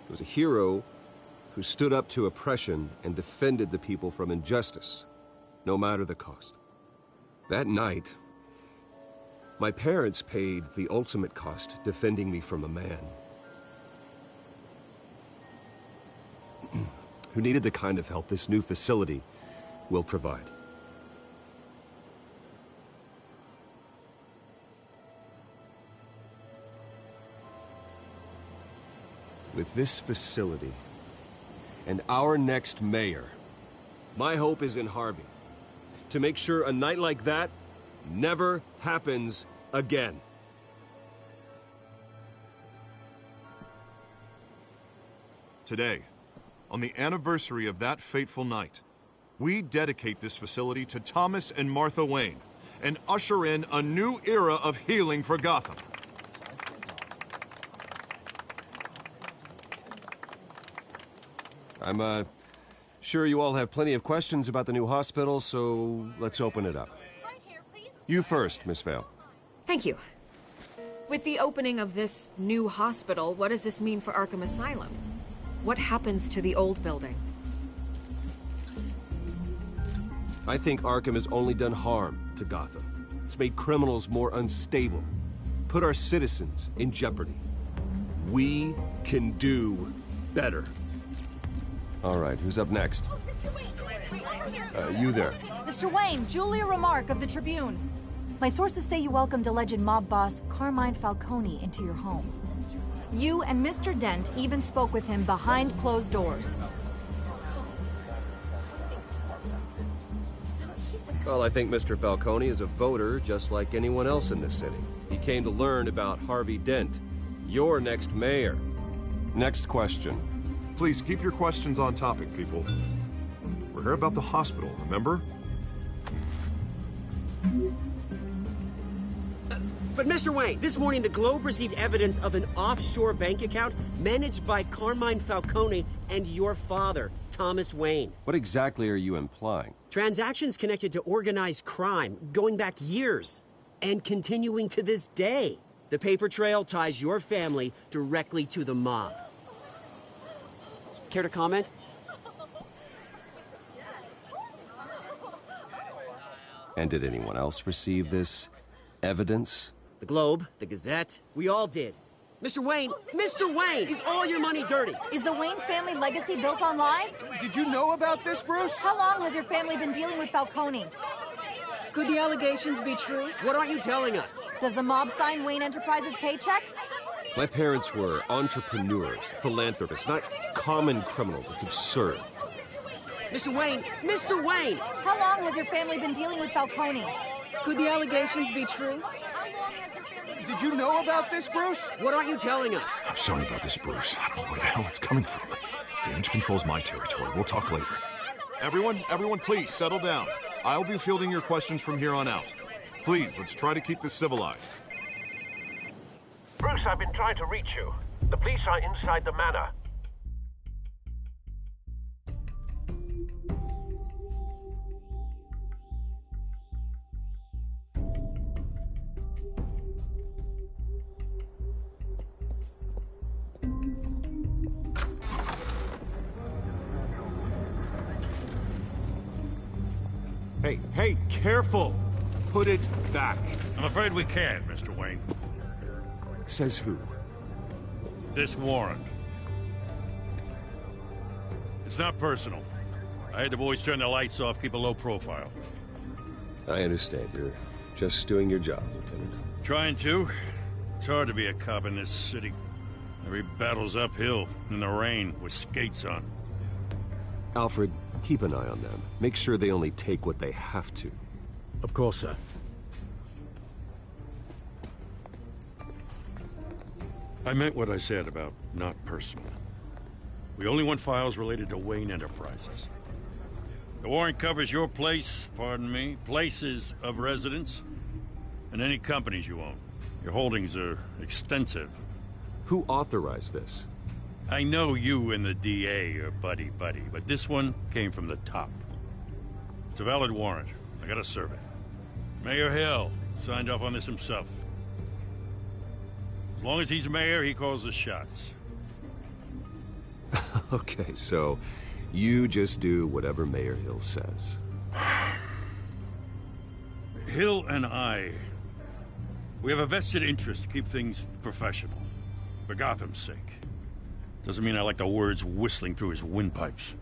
It was a hero who stood up to oppression and defended the people from injustice, no matter the cost. That night, my parents paid the ultimate cost defending me from a man who needed the kind of help this new facility will provide. With this facility and our next mayor, my hope is in Harvey. To make sure a night like that never happens again. Today, on the anniversary of that fateful night, we dedicate this facility to Thomas and Martha Wayne and usher in a new era of healing for Gotham. I'm sure you all have plenty of questions about the new hospital, so let's open it up. You first, Miss Vale. Thank you. With the opening of this new hospital, what does this mean for Arkham Asylum? What happens to the old building? I think Arkham has only done harm to Gotham. It's made criminals more unstable, put our citizens in jeopardy. We can do better. All right, who's up next? You there. Mr. Wayne, Julia Remark of the Tribune. My sources say you welcomed alleged mob boss Carmine Falcone into your home. You and Mr. Dent even spoke with him behind closed doors. Well, I think Mr. Falcone is a voter just like anyone else in this city. He came to learn about Harvey Dent, your next mayor. Next question. Please keep your questions on topic, people. We're here about the hospital, remember? But Mr. Wayne, this morning the Globe received evidence of an offshore bank account managed by Carmine Falcone and your father, Thomas Wayne. What exactly are you implying? Transactions connected to organized crime going back years and continuing to this day. The paper trail ties your family directly to the mob. Care to comment? And did anyone else receive this evidence? The Globe, the Gazette, we all did. Mr. Wayne, is all your money dirty? Is the Wayne family legacy built on lies? Did you know about this, Bruce? How long has your family been dealing with Falcone? Could the allegations be true? What aren't you telling us? Does the mob sign Wayne Enterprises paychecks? My parents were entrepreneurs, philanthropists, not common criminals. It's absurd. Mr. Wayne! How long has your family been dealing with Falcone? Could the allegations be true? Did you know about this, Bruce? What aren't you telling us? I'm sorry about this, Bruce. I don't know where the hell it's coming from. Damage control's my territory. We'll talk later. Everyone, please, settle down. I'll be fielding your questions from here on out. Please, let's try to keep this civilized. Bruce, I've been trying to reach you. The police are inside the manor. Hey, careful! Put it back. I'm afraid we can't, Mr. Wayne. Says who? This warrant. It's not personal. I had the boys turn the lights off, keep a low profile. I understand. You're just doing your job, Lieutenant. Trying to. It's hard to be a cop in this city. Every battle's uphill, in the rain, with skates on. Alfred, keep an eye on them. Make sure they only take what they have to. Of course, sir. I meant what I said about not personal. We only want files related to Wayne Enterprises. The warrant covers your place, pardon me, places of residence, and any companies you own. Your holdings are extensive. Who authorized this? I know you and the DA are buddy-buddy, but this one came from the top. It's a valid warrant. I gotta serve it. Mayor Hill signed off on this himself. As long as he's mayor, he calls the shots. Okay, so you just do whatever Mayor Hill says. Hill and we have a vested interest to keep things professional. For Gotham's sake. Doesn't mean I like the words whistling through his windpipes.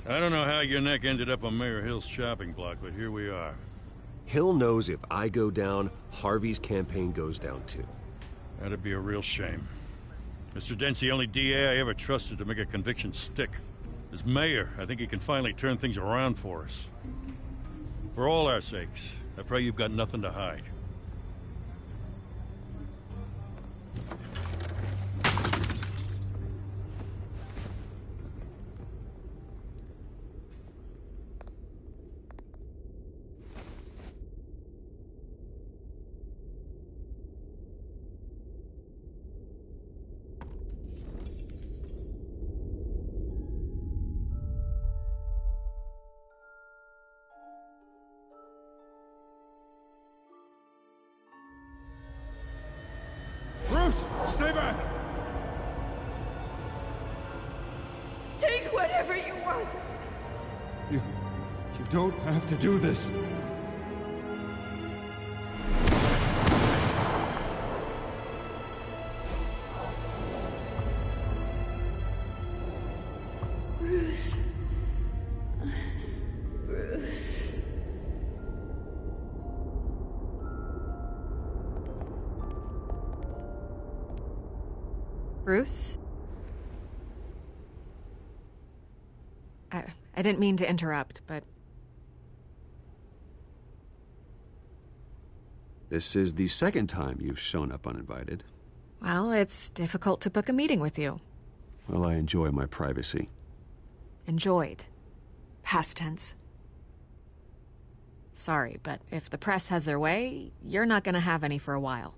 I don't know how your neck ended up on Mayor Hill's shopping block, but here we are. Hill knows if I go down, Harvey's campaign goes down too. That'd be a real shame. Mr. Dent's the only DA I ever trusted to make a conviction stick. As mayor, I think he can finally turn things around for us. For all our sakes, I pray you've got nothing to hide. Bruce, stay back! Take whatever you want. You don't have to do this. Bruce. Bruce. Bruce? I didn't mean to interrupt, but... This is the second time you've shown up uninvited. Well, it's difficult to book a meeting with you. Well, I enjoy my privacy. Enjoyed. Past tense. Sorry, but if the press has their way, you're not gonna have any for a while.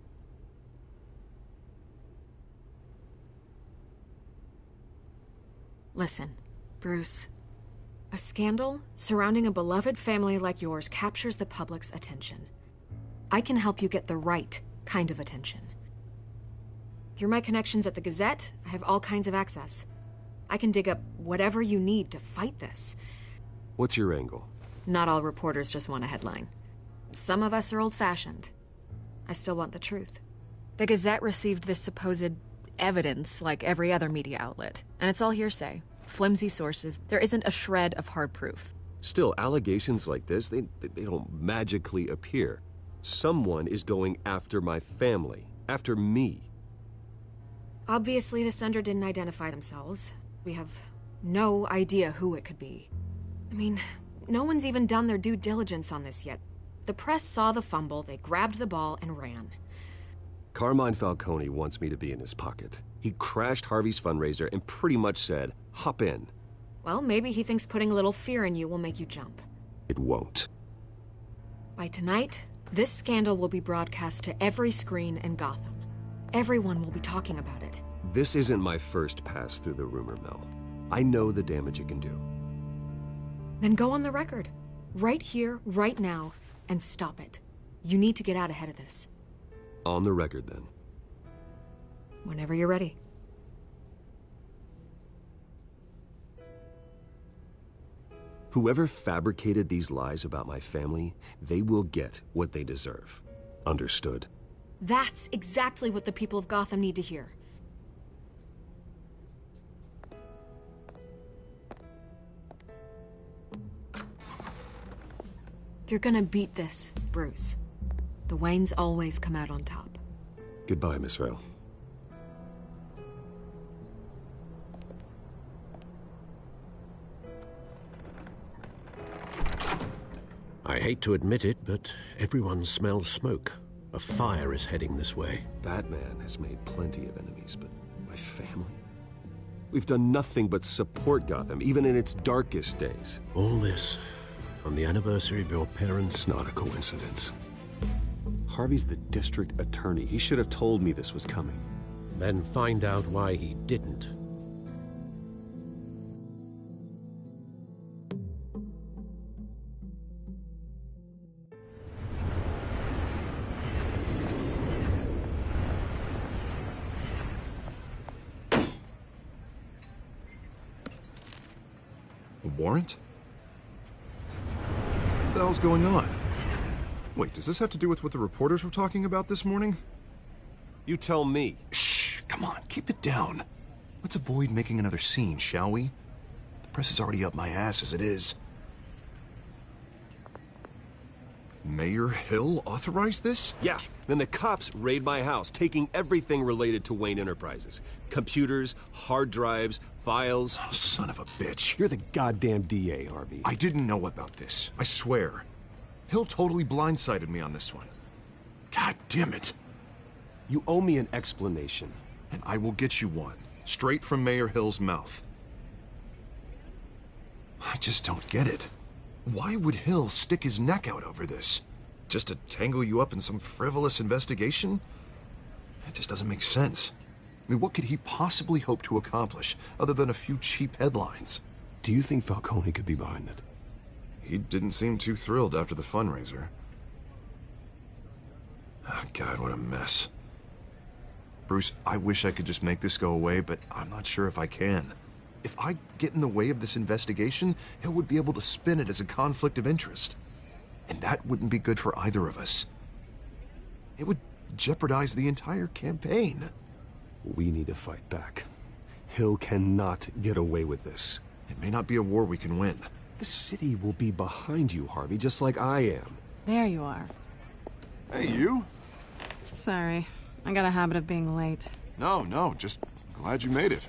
Listen, Bruce. A scandal surrounding a beloved family like yours captures the public's attention. I can help you get the right kind of attention. Through my connections at the Gazette, I have all kinds of access. I can dig up whatever you need to fight this. What's your angle? Not all reporters just want a headline. Some of us are old-fashioned. I still want the truth. The Gazette received this supposed evidence like every other media outlet, and it's all hearsay. Flimsy sources. There isn't a shred of hard proof. Still, allegations like this, they don't magically appear. Someone is going after my family, after me. Obviously, the sender didn't identify themselves. We have no idea who it could be. I mean, no one's even done their due diligence on this yet. The press saw the fumble, they grabbed the ball and ran. Carmine Falcone wants me to be in his pocket. He crashed Harvey's fundraiser and pretty much said, hop in. Well, maybe he thinks putting a little fear in you will make you jump. It won't. By tonight, this scandal will be broadcast to every screen in Gotham. Everyone will be talking about it. This isn't my first pass through the rumor mill. I know the damage it can do. Then go on the record. Right here, right now, and stop it. You need to get out ahead of this. On the record, then. Whenever you're ready. Whoever fabricated these lies about my family, they will get what they deserve. Understood? That's exactly what the people of Gotham need to hear. You're gonna beat this, Bruce. The Waynes always come out on top. Goodbye, Miss Vale. I hate to admit it, but everyone smells smoke. A fire is heading this way. Batman has made plenty of enemies, but my family? We've done nothing but support Gotham, even in its darkest days. All this on the anniversary of your parents'... It's not a coincidence. Harvey's the district attorney. He should have told me this was coming. Then find out why he didn't. A warrant? What the hell's going on? Wait, does this have to do with what the reporters were talking about this morning? You tell me. Shh, come on, keep it down. Let's avoid making another scene, shall we? The press is already up my ass as it is. Mayor Hill authorized this? Yeah, then the cops raid my house, taking everything related to Wayne Enterprises. Computers, hard drives, files. Oh, son of a bitch. You're the goddamn DA, Harvey. I didn't know about this, I swear. Hill totally blindsided me on this one. God damn it. You owe me an explanation. And I will get you one, straight from Mayor Hill's mouth. I just don't get it. Why would Hill stick his neck out over this? Just to tangle you up in some frivolous investigation? It just doesn't make sense. I mean, what could he possibly hope to accomplish other than a few cheap headlines? Do you think Falcone could be behind it? He didn't seem too thrilled after the fundraiser. Oh, God, what a mess. Bruce, I wish I could just make this go away, but I'm not sure if I can. If I get in the way of this investigation, Hill would be able to spin it as a conflict of interest. And that wouldn't be good for either of us. It would jeopardize the entire campaign. We need to fight back. Hill cannot get away with this. It may not be a war we can win. The city will be behind you, Harvey, just like I am. There you are. Hey, you? Sorry. I got a habit of being late. No, just glad you made it.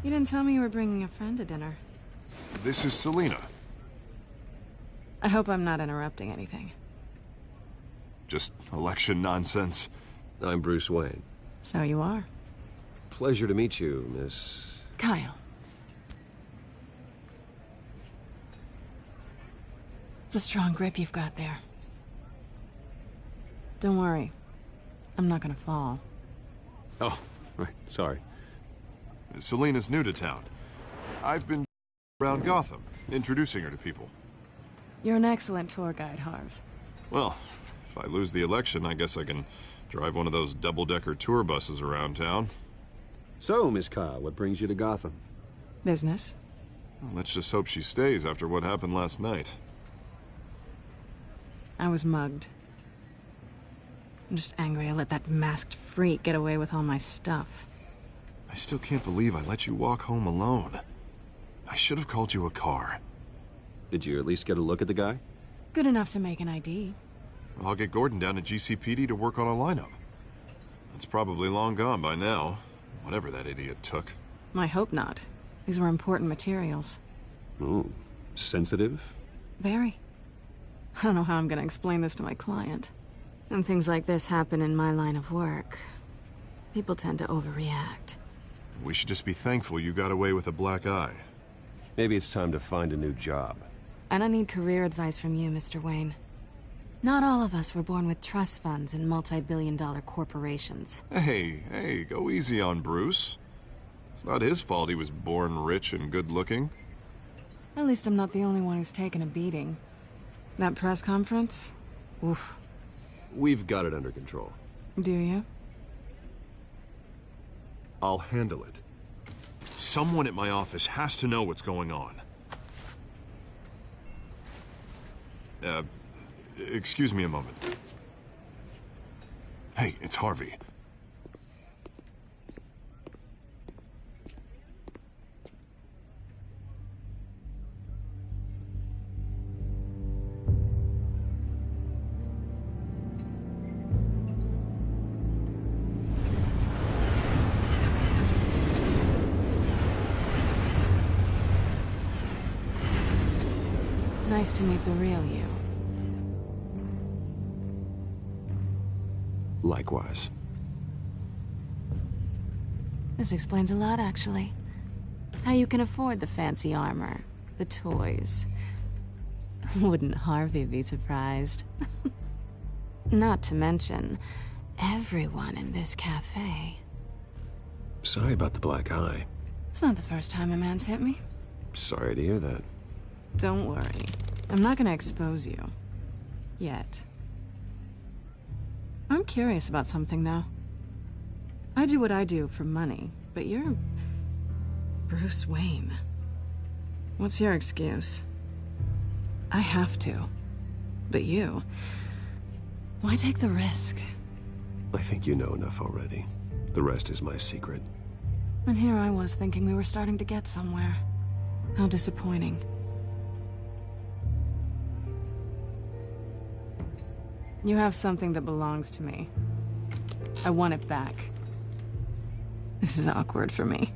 You didn't tell me you were bringing a friend to dinner. This is Selina. I hope I'm not interrupting anything. Just election nonsense. I'm Bruce Wayne. So you are. Pleasure to meet you, Miss... Kyle. It's a strong grip you've got there. Don't worry. I'm not gonna fall. Oh, right. Sorry. Selina's new to town. I've been around Gotham, introducing her to people. You're an excellent tour guide, Harv. Well, if I lose the election, I guess I can drive one of those double-decker tour buses around town. So, Miss Kyle, what brings you to Gotham? Business. Well, let's just hope she stays after what happened last night. I was mugged. I'm just angry I let that masked freak get away with all my stuff. I still can't believe I let you walk home alone. I should have called you a car. Did you at least get a look at the guy? Good enough to make an ID. I'll get Gordon down to GCPD to work on a lineup. It's probably long gone by now, whatever that idiot took. I hope not. These were important materials. Ooh, sensitive? Very. I don't know how I'm gonna explain this to my client. And things like this happen in my line of work. People tend to overreact. We should just be thankful you got away with a black eye. Maybe it's time to find a new job. I don't need career advice from you, Mr. Wayne. Not all of us were born with trust funds and multi-billion-dollar corporations. Hey, go easy on Bruce. It's not his fault he was born rich and good-looking. At least I'm not the only one who's taken a beating. That press conference? Oof. We've got it under control. Do you? I'll handle it. Someone at my office has to know what's going on. Excuse me a moment. Hey, it's Harvey. Nice to meet the real you. Likewise. This explains a lot, actually. How you can afford the fancy armor, the toys. Wouldn't Harvey be surprised? Not to mention, everyone in this cafe. Sorry about the black eye. It's not the first time a man's hit me. Sorry to hear that. Don't worry. I'm not gonna expose you. Yet. I'm curious about something, though. I do what I do for money, but you're... Bruce Wayne. What's your excuse? I have to. But you... Why take the risk? I think you know enough already. The rest is my secret. And here I was thinking we were starting to get somewhere. How disappointing. You have something that belongs to me. I want it back. This is awkward for me.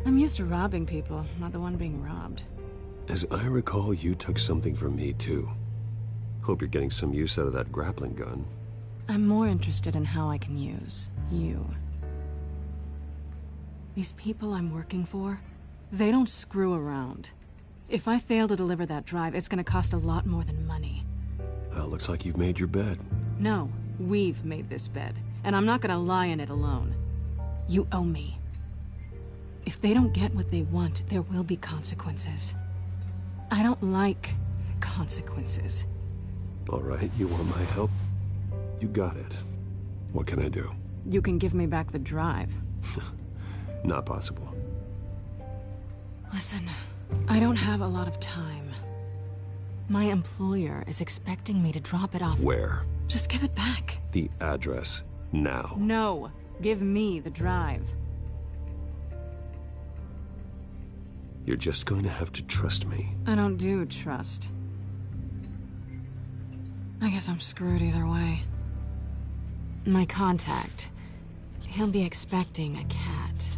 I'm used to robbing people, not the one being robbed. As I recall, you took something from me, too. Hope you're getting some use out of that grappling gun. I'm more interested in how I can use you. These people I'm working for, they don't screw around. If I fail to deliver that drive, it's gonna cost a lot more than money. Well, looks like you've made your bed. No, we've made this bed, and I'm not gonna lie in it alone. You owe me. If they don't get what they want, there will be consequences. I don't like consequences. All right, you want my help? You got it. What can I do? You can give me back the drive. Not possible. Listen, I don't have a lot of time. My employer is expecting me to drop it off. Where? Just give it back. The address, now. No, give me the drive. You're just going to have to trust me. I don't do trust. I guess I'm screwed either way. My contact, he'll be expecting a cat.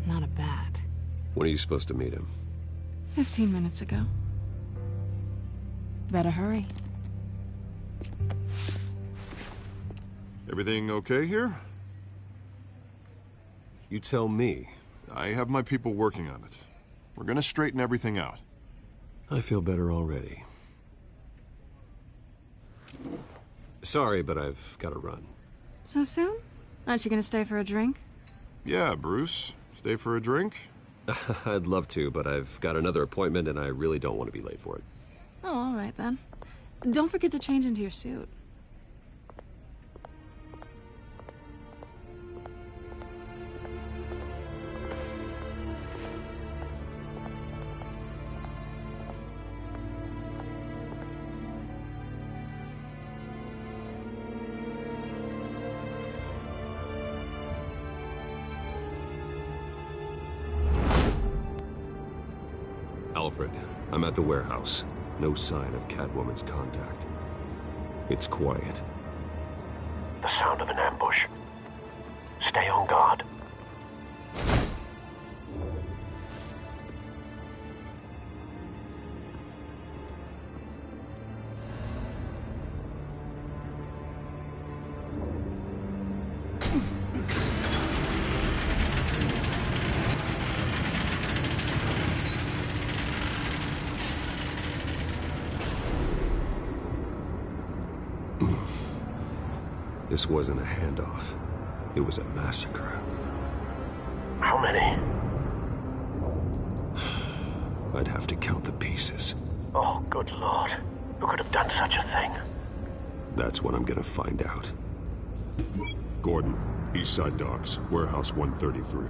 not a bat. When are you supposed to meet him? 15 minutes ago. Better hurry. Everything okay here? You tell me. I have my people working on it. We're gonna straighten everything out. I feel better already. Sorry, but I've got to run. So soon? Aren't you gonna stay for a drink? Yeah, Bruce. Stay for a drink? I'd love to, but I've got another appointment and I really don't want to be late for it. Oh, all right then. Don't forget to change into your suit. Alfred, I'm at the warehouse. No sign of Catwoman's contact. It's quiet. The sound of an ambush. Stay on guard. This wasn't a handoff. It was a massacre. How many? I'd have to count the pieces. Oh, good Lord. Who could have done such a thing? That's what I'm gonna find out. Gordon, Eastside Docks, Warehouse 133.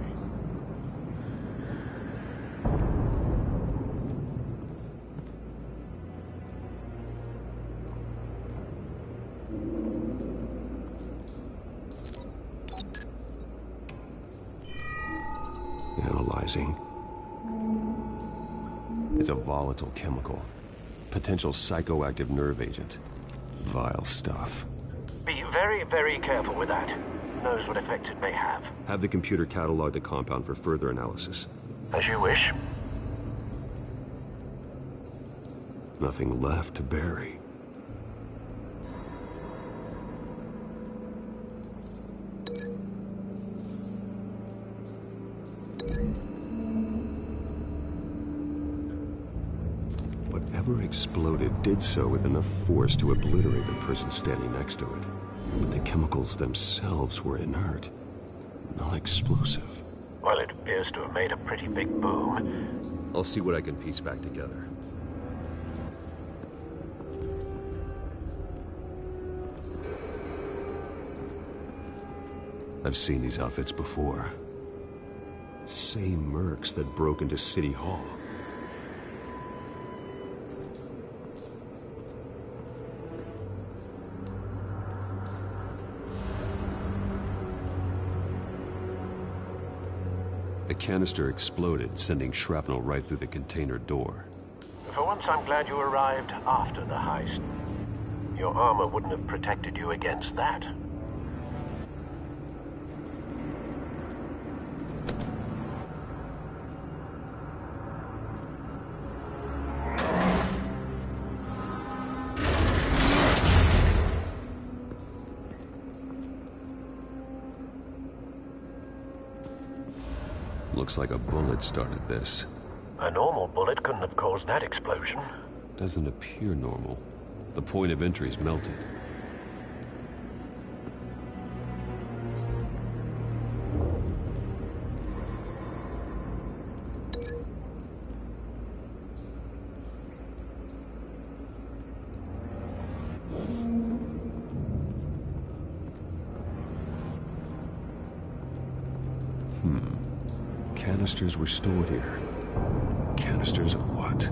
Analyzing. It's a volatile chemical. Potential psychoactive nerve agent. Vile stuff. Be very, very careful with that. Who knows what effect it may have. Have the computer catalog the compound for further analysis. As you wish. Nothing left to bury. Whatever exploded did so with enough force to obliterate the person standing next to it. But the chemicals themselves were inert, non-explosive. Well, it appears to have made a pretty big boom. I'll see what I can piece back together. I've seen these outfits before. Same mercs that broke into City Hall. A canister exploded, sending shrapnel right through the container door. For once, I'm glad you arrived after the heist. Your armor wouldn't have protected you against that. Looks like a bullet started this. A normal bullet couldn't have caused that explosion. Doesn't appear normal. The point of entry's melted. Canisters were stored here. Canisters of what?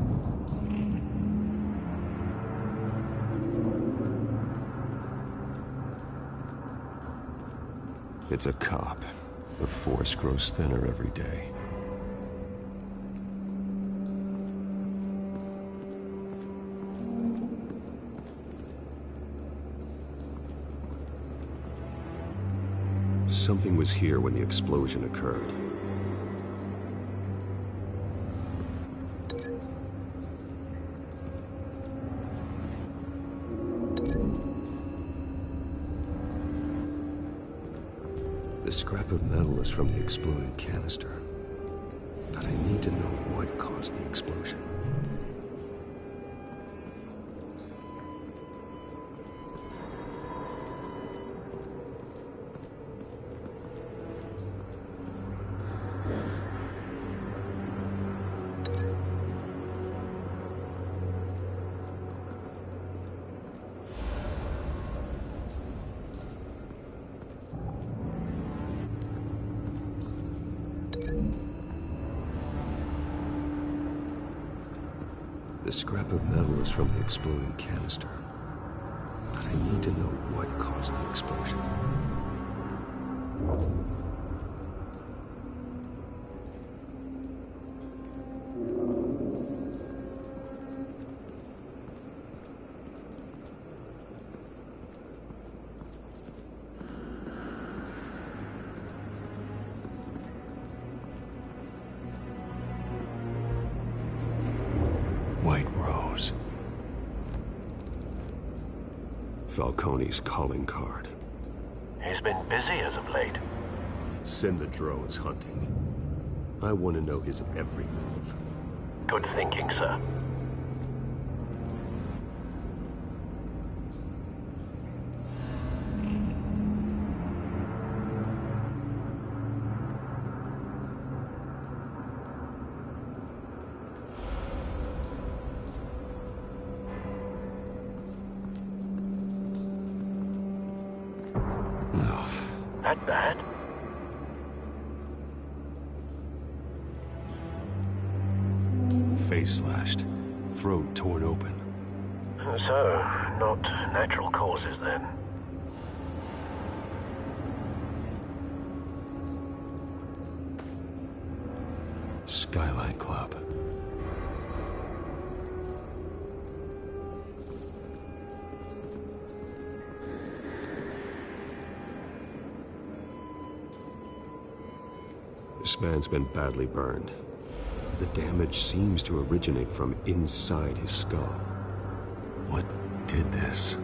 It's a cop. The force grows thinner every day. Something was here when the explosion occurred. scrap of metal is from the exploded canister. But I need to know what caused the explosion. The scrap of metal is from the exploded canister. But I need to know what caused the explosion. White Rose. Falcone's calling card. He's been busy as of late. Send the drones hunting. I want to know his every move. Good thinking, sir. That bad? Face slashed, throat torn open. So, not natural causes then. Skyline Club. This man's been badly burned. The damage seems to originate from inside his skull. What did this?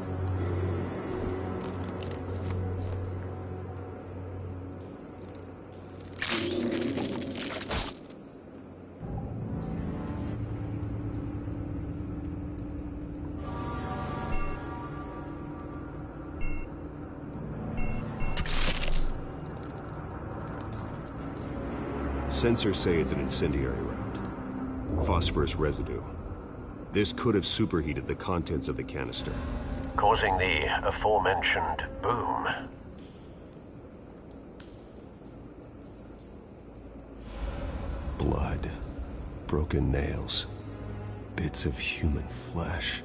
Sensors say it's an incendiary round. Phosphorus residue. This could have superheated the contents of the canister, causing the aforementioned boom. Blood, broken nails, bits of human flesh.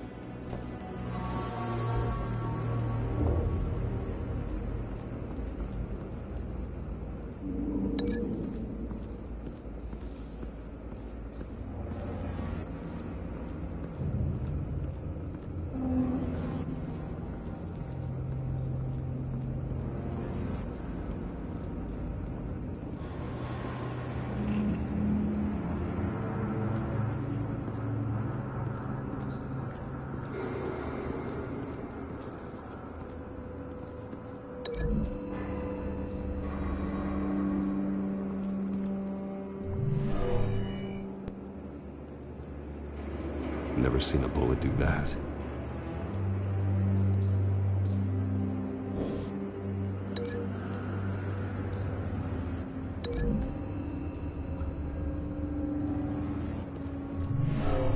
Never seen a bullet do that.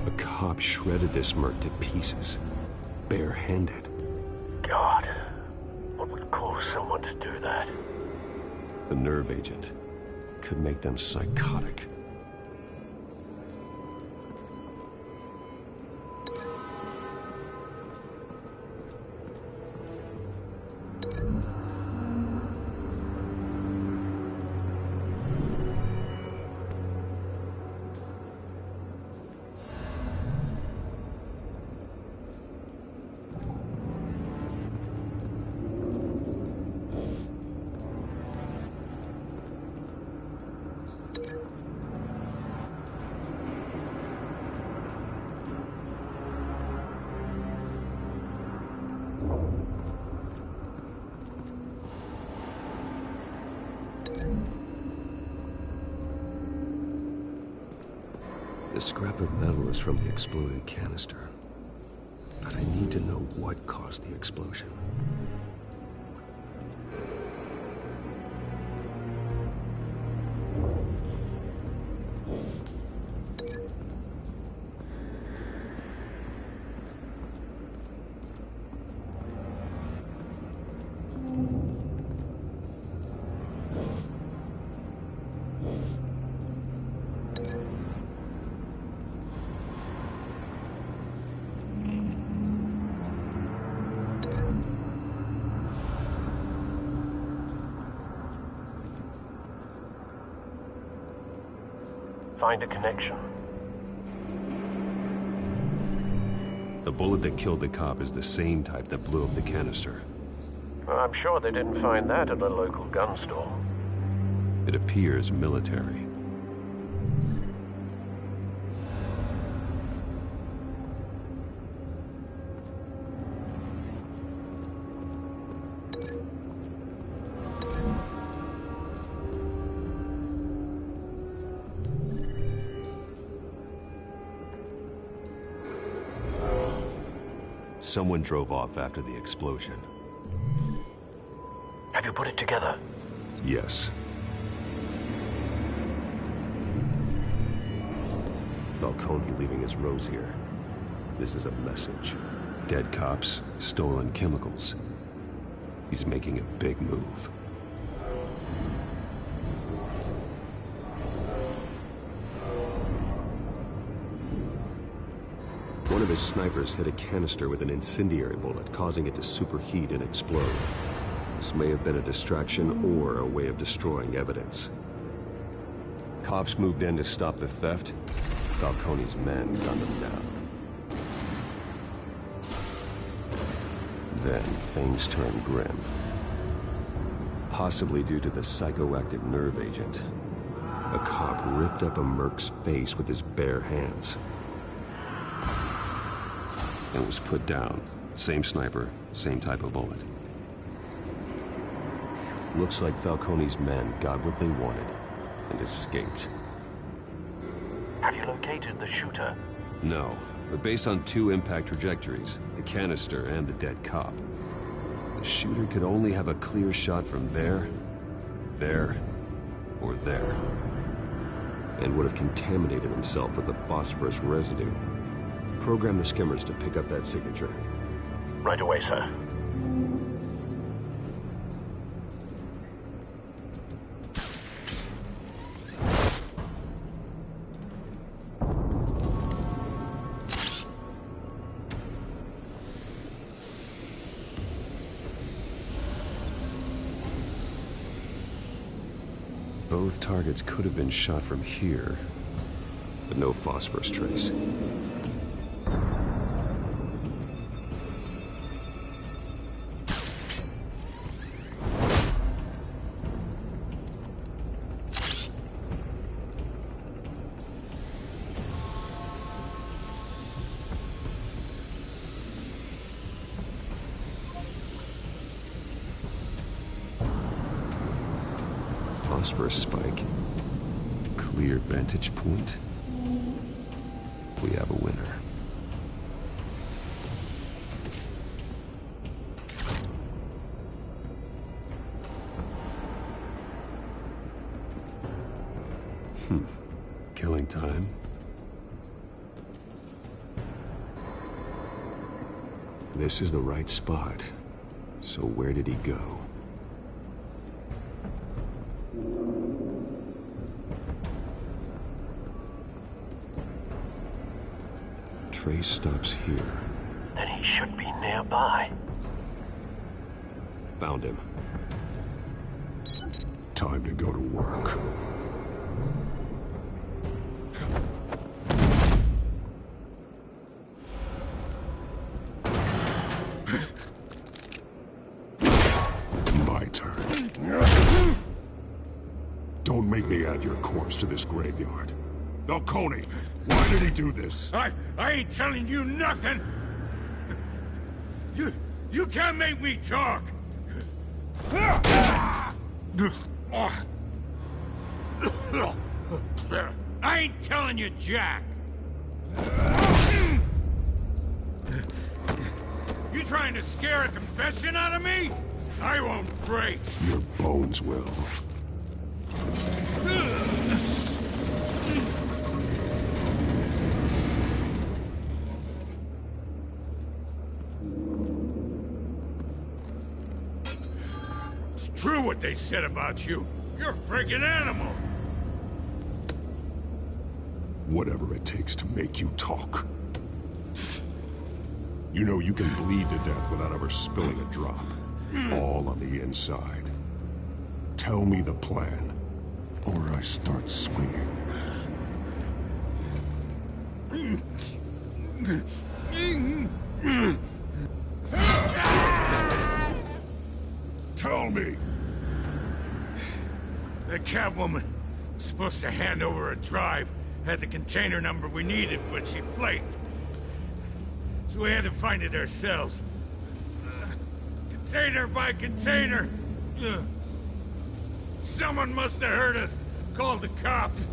A cop shredded this merc to pieces, bare-handed. God, what would cause someone to do that? The nerve agent could make them psychotic. The scrap of metal is from the exploded canister. But I need to know what caused the explosion. Find a connection. The bullet that killed the cop is the same type that blew up the canister. Well, I'm sure they didn't find that at the local gun store. It appears military. Someone drove off after the explosion. Have you put it together? Yes. Falcone leaving his rose here. This is a message. Dead cops, stolen chemicals. He's making a big move. One of his snipers hit a canister with an incendiary bullet, causing it to superheat and explode. This may have been a distraction or a way of destroying evidence. Cops moved in to stop the theft. Falcone's men gunned them down. Then things turned grim. Possibly due to the psychoactive nerve agent. A cop ripped up a merc's face with his bare hands. And was put down. Same sniper, same type of bullet. Looks like Falcone's men got what they wanted and escaped. Have you located the shooter? No, but based on two impact trajectories, the canister and the dead cop, the shooter could only have a clear shot from there, or there, and would have contaminated himself with the phosphorus residue. Program the skimmers to pick up that signature. Right away, sir. Both targets could have been shot from here, but no phosphorus trace. Phosphorus spike. Clear vantage point. We have a winner. Killing time. This is the right spot. So where did he go? Trace stops here. Then he should be nearby. Found him. Time to go to work. My turn. Don't make me add your corpse to this graveyard. Falcone, why did he do this? I ain't telling you nothing! You can't make me talk! I ain't telling you, Jack! You trying to scare a confession out of me? I won't break. Your bones will. It's true what they said about you. You're a freaking animal. Whatever it takes to make you talk. You know you can bleed to death without ever spilling a drop. All on the inside. Tell me the plan, or I start swinging. Tell me. The Catwoman was supposed to hand over a drive. Had the container number we needed, but she flaked. So we had to find it ourselves. Container by container. Someone must have heard us. Called the cops.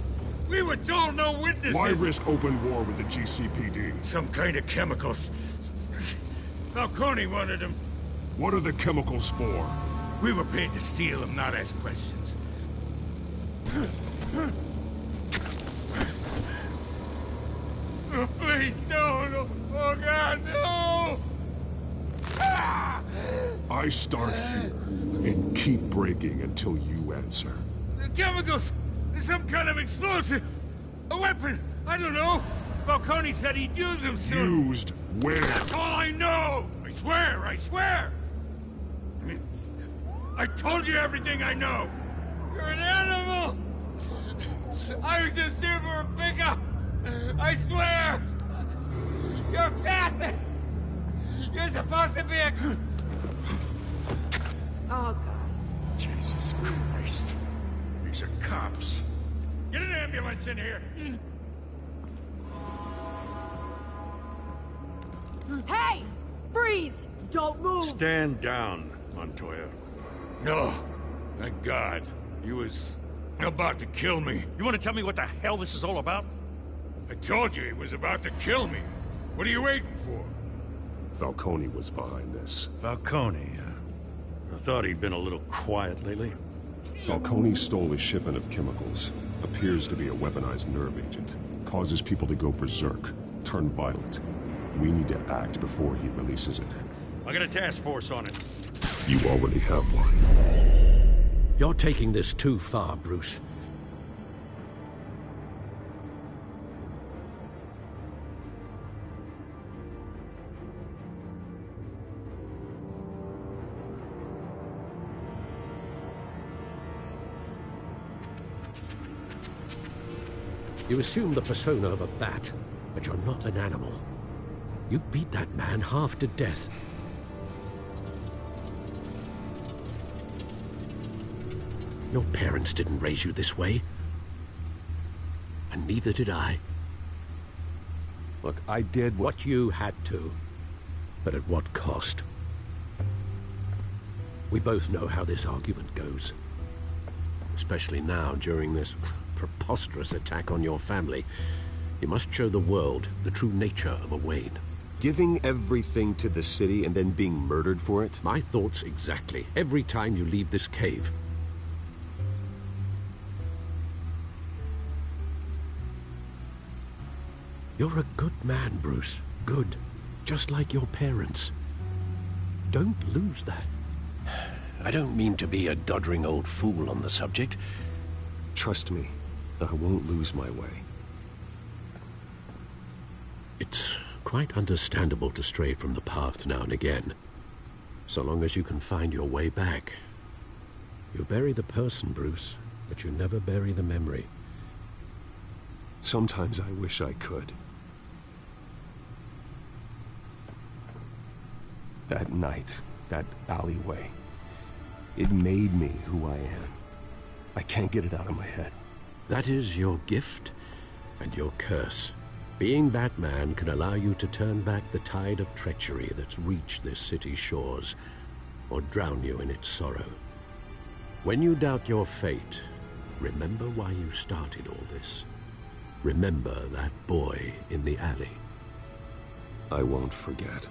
We were told no witnesses. Why risk open war with the GCPD? Some kind of chemicals. Falcone wanted them. What are the chemicals for? We were paid to steal them, not ask questions. Oh, please, no. Oh, God, no! I start here and keep breaking until you answer. The chemicals! There's some kind of explosive! A weapon! I don't know! Falcone said he'd use them soon! Used where? That's all I know! I swear! I told you everything I know! You're an animal! I was just here for a pickup! I swear! You're fat! You're supposed to be a... Oh, God. Jesus Christ. These are cops. Get an ambulance in here! Hey! Freeze! Don't move! Stand down, Montoya. No. Thank God. He was about to kill me. You want to tell me what the hell this is all about? I told you he was about to kill me. What are you waiting for? Falcone was behind this. Falcone, I thought he'd been a little quiet lately. Falcone stole a shipment of chemicals. Appears to be a weaponized nerve agent. Causes people to go berserk, turn violent. We need to act before he releases it. I got a task force on it. You already have one. You're taking this too far, Bruce. You assume the persona of a bat, but you're not an animal. You beat that man half to death. Your parents didn't raise you this way. And neither did I. Look, I did what you had to. But at what cost? We both know how this argument goes. Especially now, during this preposterous attack on your family. You must show the world the true nature of a Wayne. Giving everything to the city and then being murdered for it? My thoughts exactly. Every time you leave this cave. You're a good man, Bruce. Good. Just like your parents. Don't lose that. I don't mean to be a doddering old fool on the subject. Trust me, I won't lose my way. It's quite understandable to stray from the path now and again. So long as you can find your way back. You bury the person, Bruce, but you never bury the memory. Sometimes I wish I could. That night, that alleyway, it made me who I am. I can't get it out of my head. That is your gift and your curse. Being Batman can allow you to turn back the tide of treachery that's reached this city's shores, or drown you in its sorrow. When you doubt your fate, remember why you started all this. Remember that boy in the alley. I won't forget.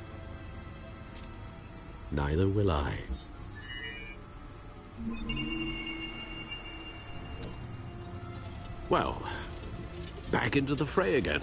Neither will I. Well, back into the fray again.